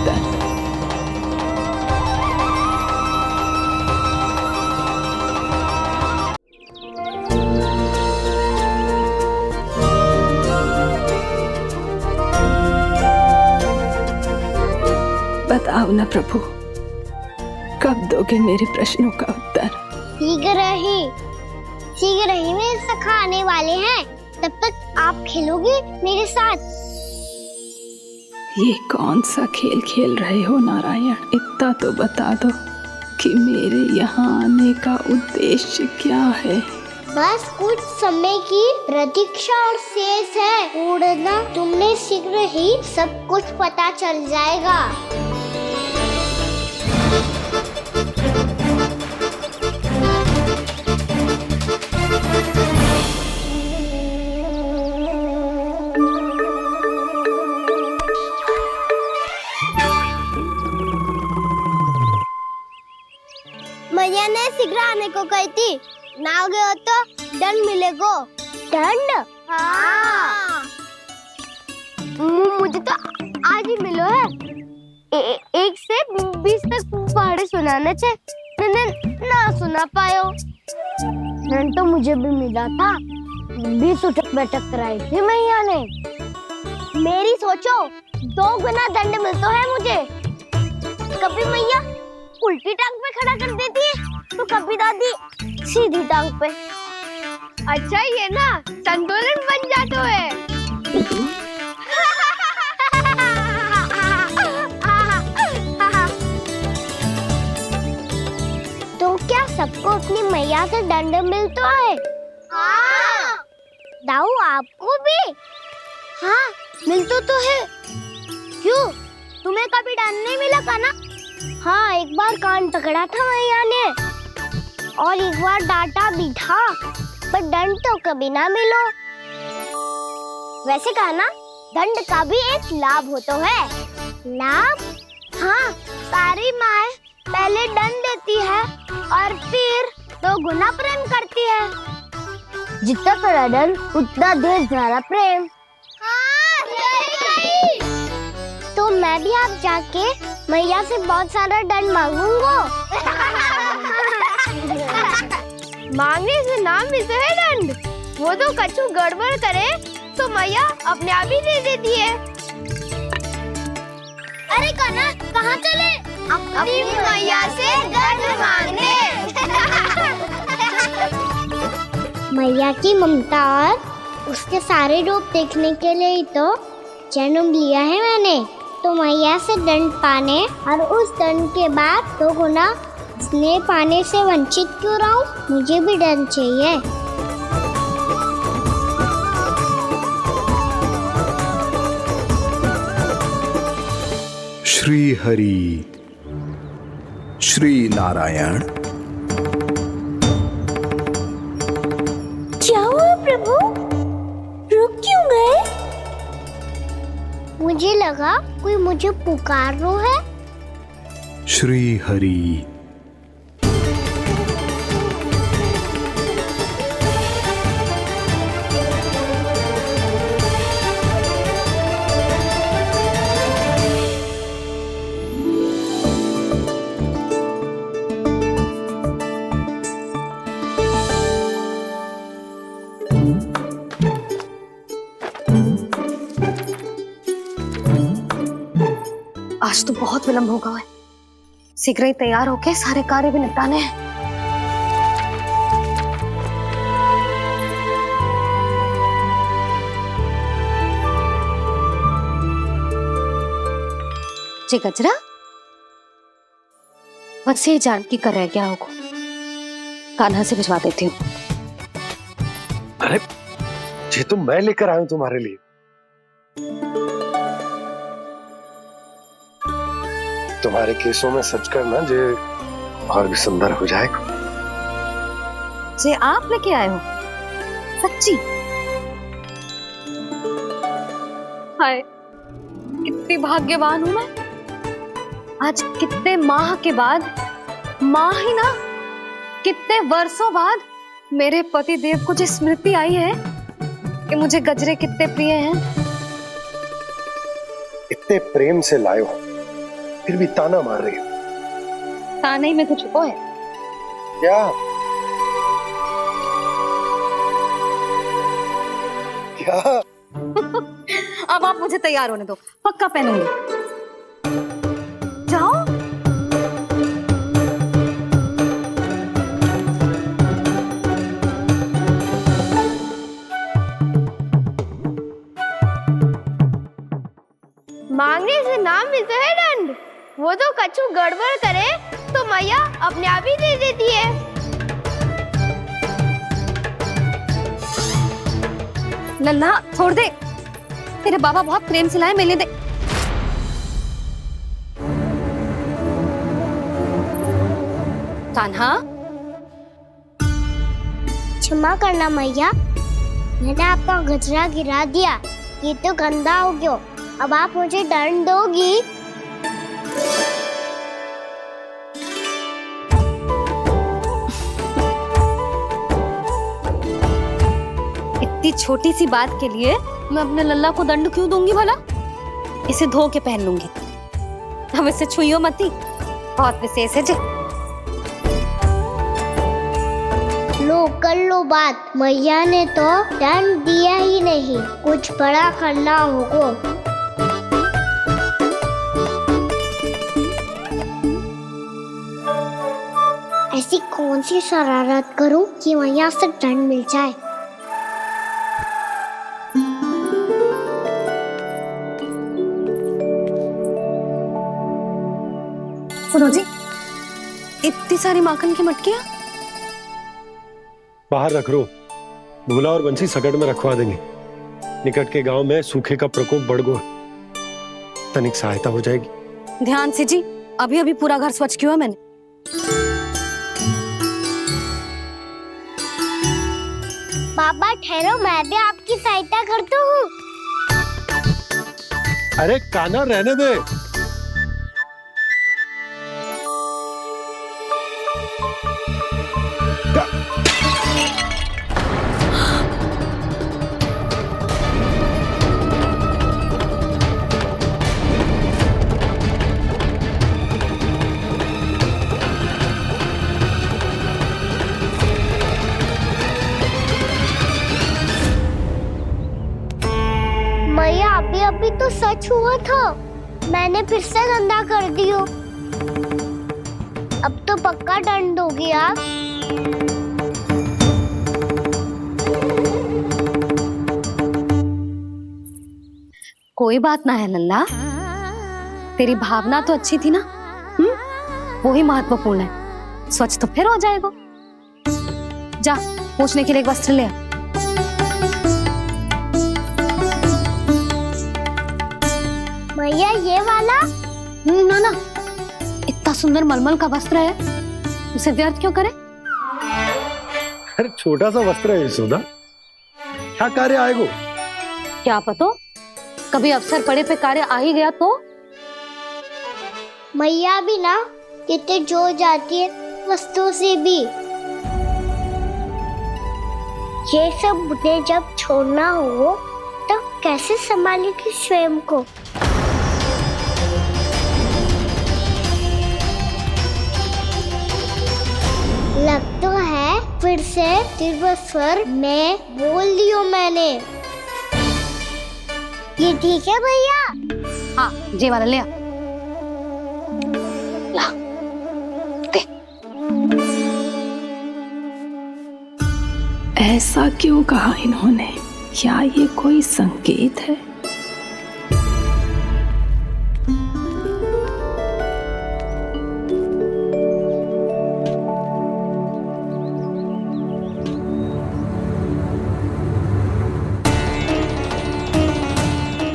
बताओ ना प्रभु, कब दोगे मेरे प्रश्नों का उत्तर? शीघ्र ही मेरे सखा आने वाले हैं, तब तक आप खेलोगे मेरे साथ। ये कौन सा खेल खेल रहे हो नारायण? इतना तो बता दो कि मेरे यहाँ आने का उद्देश्य क्या है? बस कुछ समय की प्रतीक्षा और शेष है। उड़ना तुमने शीघ्र ही सब कुछ पता चल जाएगा। मैया ने शीघ्र आने को कही थी, ना आ गए हो तो दंड मिलेगा। दंड? हाँ। मुझे तो आज ही मिलो है। 1 से 20 तक पहाड़े सुनाने थे, मैंने ना सुना पायो। दंड तो मुझे भी मिला था, 20 उठक बैठक कराई थी मैया ने। मेरी सोचो 2 गुना दंड मिलता है मुझे। कभी मैया उल्टी टांग पे खड़ा कर देती है, तो कभी दादी सीधी टांग पे। अच्छा ये ना संतुलन बन जाता है। तो क्या सबको अपनी मैया से दंड मिलता है? हाँ। दाऊ आपको भी? हाँ मिलता तो है। क्यों, तुम्हें कभी दंड नहीं मिला का ना? हाँ, एक बार कान पकड़ा था मैया ने और एक बार डांटा भी था, पर दंड तो कभी ना मिलो। वैसे कहा ना, दंड का भी एक लाभ होता है। लाभ? हाँ, सारी माँ पहले दंड देती है और फिर 2 गुना प्रेम करती है। जितना बड़ा दंड उतना ढेर सारा प्रेम। हाँ, सही कही। तो मैं भी आप जाके मैया से बहुत सारा दंड मांगूंगा। मांगने से ना मिलता है दंड, वो तो कछु गड़बड़ करे तो मैया अपने आप ही दे देती है। अरे कना, कहाँ चले? अपनी मैया से दंड मांगने। मैया की ममता और उसके सारे रूप देखने के लिए ही तो जन्म लिया है मैंने। तो मैया से दंड पाने और उस दंड के बाद 2 गुना स्नेह पाने से वंचित क्यों रहूं? मुझे भी दंड चाहिए। श्री हरि, श्री नारायण। क्या हुआ प्रभु? रुक क्यों गए? मुझे लगा कोई मुझे पुकार रहा है। श्री हरि। आज तो बहुत विलंब होगा है। शीघ्र ही तैयार होके सारे कार्य भी निपटाने हैं। जी गजरा, बस ये जानकी कर रह गया होगा, कान्हा से भिजवा देती हूँ। अरे ये तो मैं लेकर आया हूं तुम्हारे लिए। तुम्हारे केसों में सच करना जे और भी सुंदर हो जाएगा। जे आप लेके आए हो? सच्ची? हाय, कितनी भाग्यवान हूं मैं। आज कितने माह के बाद, माह ही ना, कितने वर्षों बाद मेरे पति देव को जो स्मृति आई है कि मुझे गजरे कितने प्रिय हैं। इतने प्रेम से लाए हो, फिर भी ताना मार रही हो। ताने में कुछ छुपो है क्या? क्या? अब आप मुझे तैयार होने दो, पक्का पहनूंगी। जाओ। मांगने से नाम मिलता है दंड। वो तो कछु गड़बड़ करे तो मैया अपने आप ही दे देती है। लल्ला छोड़ दे, तेरे बाबा बहुत प्रेम से लाए, मिलने दे। कान्हा, क्षमा करना मैया, मैंने आपका गजरा गिरा दिया, ये तो गंदा हो गया। अब आप मुझे दंड दोगी? इतनी छोटी सी बात के लिए मैं अपने लल्ला को दंड क्यों दूंगी भला? इसे धो के पहन लूंगी। हम इसे छुइयो मती, बहुत विशेष है जी। लो कर लो बात, मैया ने तो दंड दिया ही नहीं, कुछ बड़ा करना होगा। ऐसी कौन सी शरारत करूं कि मैया से दंड मिल जाए? सुनो जी, इतनी सारी माखन की मटकियां बाहर रख रो, भूला और बंसी सगड़ में रखवा देंगे। निकट के गांव में सूखे का प्रकोप बढ़ गया, तनिक सहायता हो जाएगी। ध्यान से जी, अभी अभी पूरा घर स्वच्छ किया मैंने। बाबा ठहरो, मैं भी आपकी सहायता करता हूँ। अरे कान्हा रहने दे। मैया अभी अभी तो सच हुआ था, मैंने फिर से गंदा कर दियो। अब तो पक्का दंड दोगी आप। कोई बात ना है लल्ला, तेरी भावना तो अच्छी थी ना, वो ही महत्वपूर्ण है। स्वच्छ तो फिर हो जाएगा। जा, पोंछने के लिए एक वस्त्र ले आ। भैया ये वाला? ना ना, इतना सुंदर मलमल का वस्त्र है, उसे व्यर्थ क्यों करे? अरे छोटा सा वस्त्र है यशोदा, क्या कार्य आएगा? क्या पता, कभी अवसर पड़े पे कार्य आ ही गया तो। मैया भी ना कितने जो जाती है वस्तुओं से भी। ये सब मुझे जब छोड़ना हो तो कैसे संभालेगी स्वयं को? लग तो है फिर से तिरस्वर में बोल दियो मैंने। ये ठीक है भैया? हाँ, ये वाला ले आ। ला, दे। ऐसा क्यों कहा इन्होंने? क्या ये कोई संकेत है?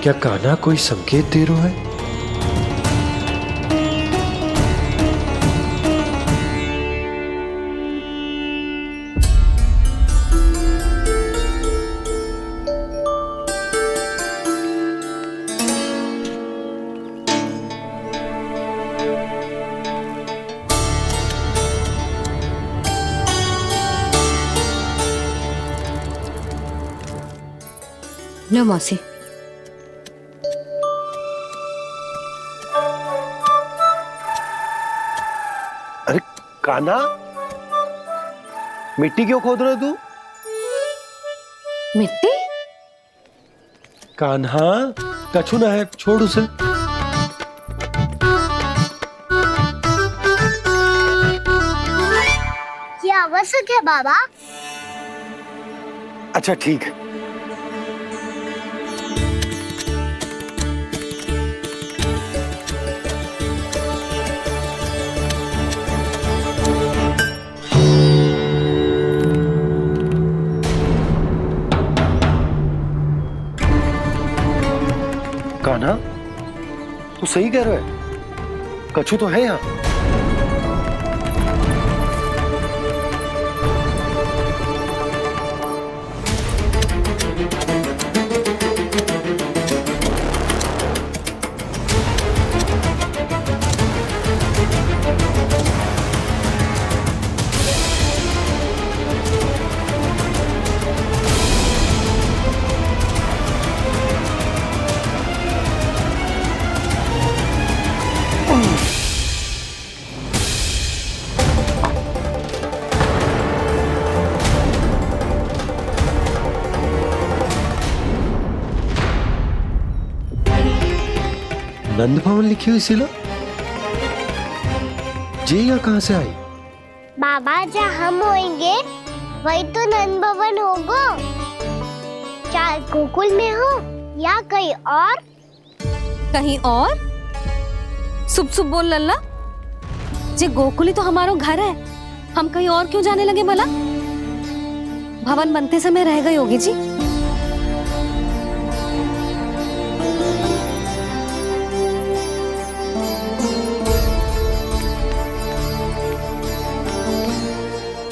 क्या कान्हा कोई संकेत दे रहा है? लो मौसी। अरे कान्हा, मिट्टी क्यों खोद रहे तू? मिट्टी? कान्हा, कछु ना है, छोड़ उसे। ये आवश्यक है बाबा। अच्छा ठीक है। कान्हा, तू सही कह रहा है, कछु तो है यहाँ। नंद भवन लिखी हुई सिला, जी यहाँ कहाँ से आई? बाबा जहाँ हम होंगे वही तो नंद भवन होगा। चाहे गोकुल में हो या कहीं और। कहीं और? सुब सुब बोल लल्ला। जे गोकुल ही तो हमारा घर है, हम कहीं और क्यों जाने लगे भला? भवन बनते समय रह गई होगी जी।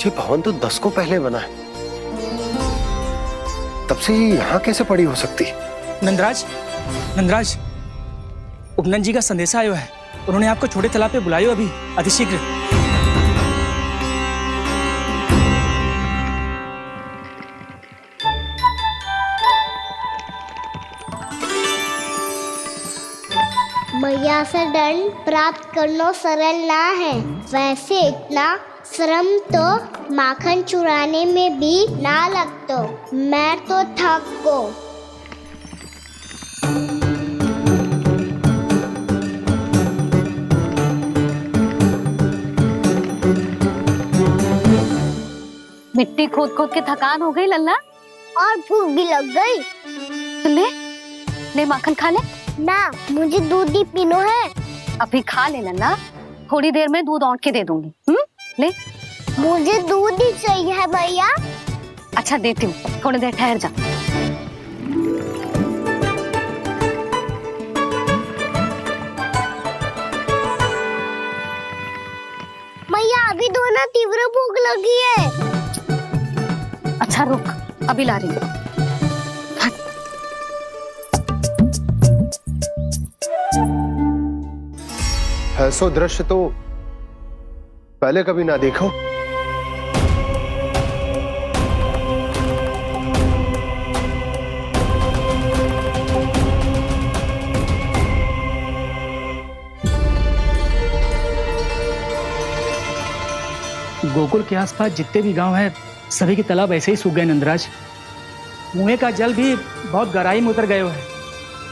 ये भवन तो 10 को पहले बना है, तब से ही यहाँ कैसे पड़ी हो सकती? नंदराज, नंदराज, उपनंद जी का संदेशा आयो है। उन्होंने आपको छोटे तालाब पे बुलायो अभी, अतिशीघ्र। मैया से दंड प्राप्त करना सरल ना है। वैसे इतना श्रम तो माखन चुराने में भी ना लगतो। मैं तो थक को। मिट्टी खोद खोद के थकान हो गई लल्ला, और भूख भी लग गई। तो ले ले माखन खा ले। ना, मुझे दूध ही पीनो है। अभी खा ले लल्ला, थोड़ी देर में दूध औंट के दे दूंगी। ले। मुझे दूध ही चाहिए है भैया। अच्छा देती हूँ, थोड़ी देर ठहर जा। मैया अभी दोनों तीव्र भूख लगी है। अच्छा रुक, अभी ला रही हूँ। ऐसा दृश्य तो पहले कभी ना देखो। गोकुल के आसपास जितने भी गांव हैं, सभी के तालाब ऐसे ही सूख गए नंदराज। कुएं का जल भी बहुत गहराई में उतर गए है,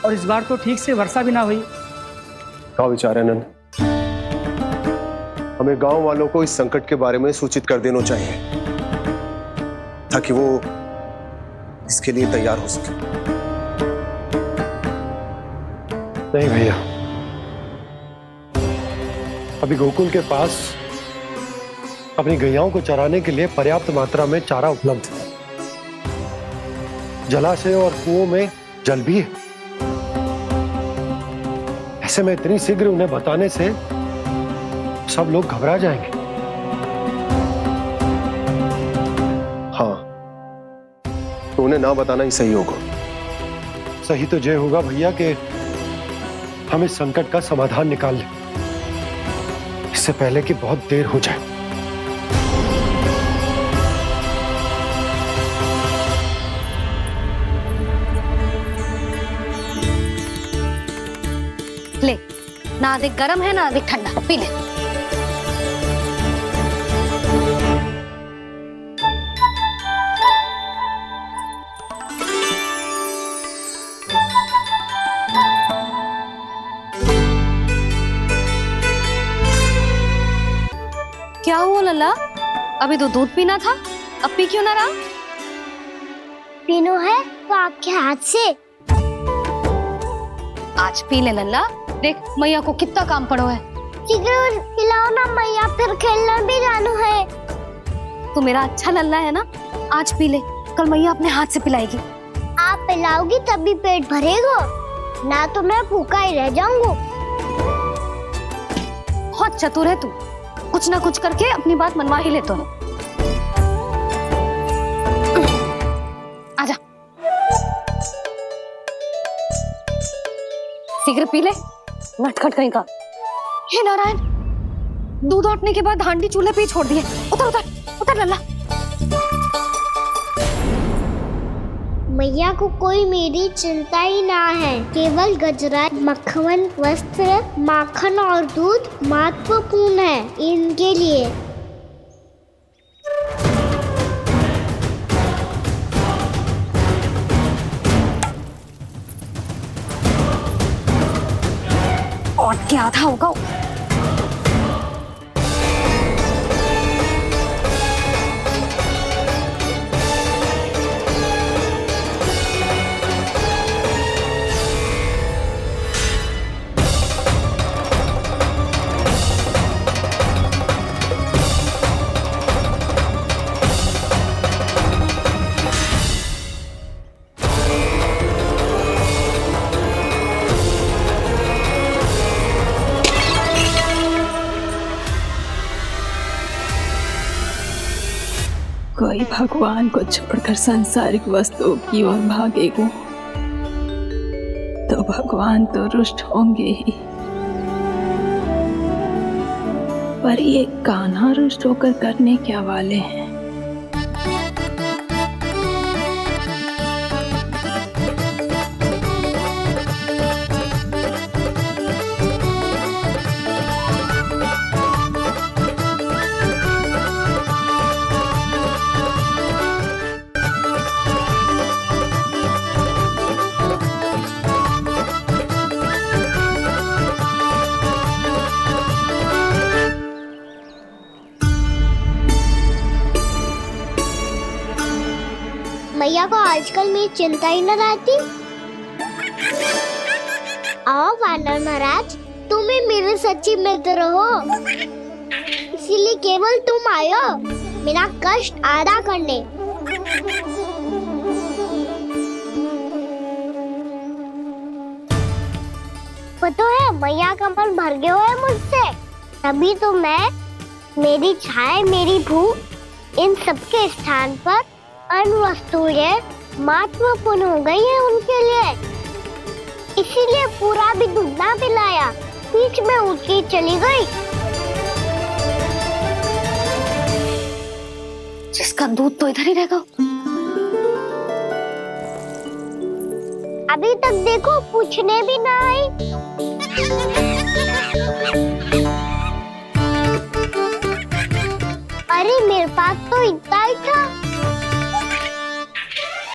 और इस बार तो ठीक से वर्षा भी ना हुई। क्या विचार है नंद? हमें गांव वालों को इस संकट के बारे में सूचित कर देना चाहिए, ताकि वो इसके लिए तैयार हो सके। नहीं भैया, अभी गोकुल के पास अपनी गैयाओं को चराने के लिए पर्याप्त मात्रा में चारा उपलब्ध है। जलाशय और कुओं में जल भी है। ऐसे में इतनी शीघ्र उन्हें बताने से सब लोग घबरा जाएंगे। हाँ, तो उन्हें ना बताना ही सही होगा। सही तो ये होगा भैया कि हम इस संकट का समाधान निकाल लें, इससे पहले कि बहुत देर हो जाए। ले, ना अधिक गर्म है ना अधिक ठंडा, पी ले। क्या हुआ लल्ला? अभी तो दूध पीना था, अब पी क्यों ना रहा? पीनो है तो आपके हाथ से। आज पी ले लल्ला, देख मैया को कितना काम पड़ो है। शीघ्र खिलाओ ना मैया, फिर खेलना भी जानो है। तू मेरा अच्छा लल्ला है ना, आज पी ले, कल मैया अपने हाथ से पिलाएगी। आप पिलाओगी तभी पेट भरेगा, ना तो मैं भूखा ही रह जाऊंगा। बहुत चतुर है तू, कुछ ना कुछ करके अपनी बात मनवा ही लेता है। आजा, शीघ्र पी ले, नटखट कहीं का। हे नारायण, दूध औटने के बाद हांडी चूल्हे पे ही छोड़ दिए। उतर उतर उतर लल्ला। मैया को कोई मेरी चिंता ही ना है, केवल गजरा, मक्खन, वस्त्र, माखन और दूध महत्वपूर्ण है इनके लिए। और क्या था होगा? कोई भगवान को छोड़कर सांसारिक वस्तुओं की ओर भागेगा तो भगवान तो रुष्ट होंगे ही, पर ये कान्हा रुष्ट होकर करने क्या वाले हैं? मैया को आजकल मेरी चिंता ही न रहती। आओ वानर महाराज, तुम ही मेरे सच्ची मित्र हो, इसीलिए केवल तुम आयो मेरा कष्ट आधा करने। पता है मैया का मन भर गया है मुझसे, तभी तो मैं, मेरी छाया, मेरी भूख, इन सबके स्थान पर अन्य वस्तुएं महत्वपूर्ण हो गई है उनके लिए। इसीलिए पूरा भी दूध ना पिलाया, बीच में उठ के चली गई। जिसका दूध तो इधर ही रहेगा। अभी तक देखो पूछने भी ना आई। अरे मेरे पास तो इतना ही था।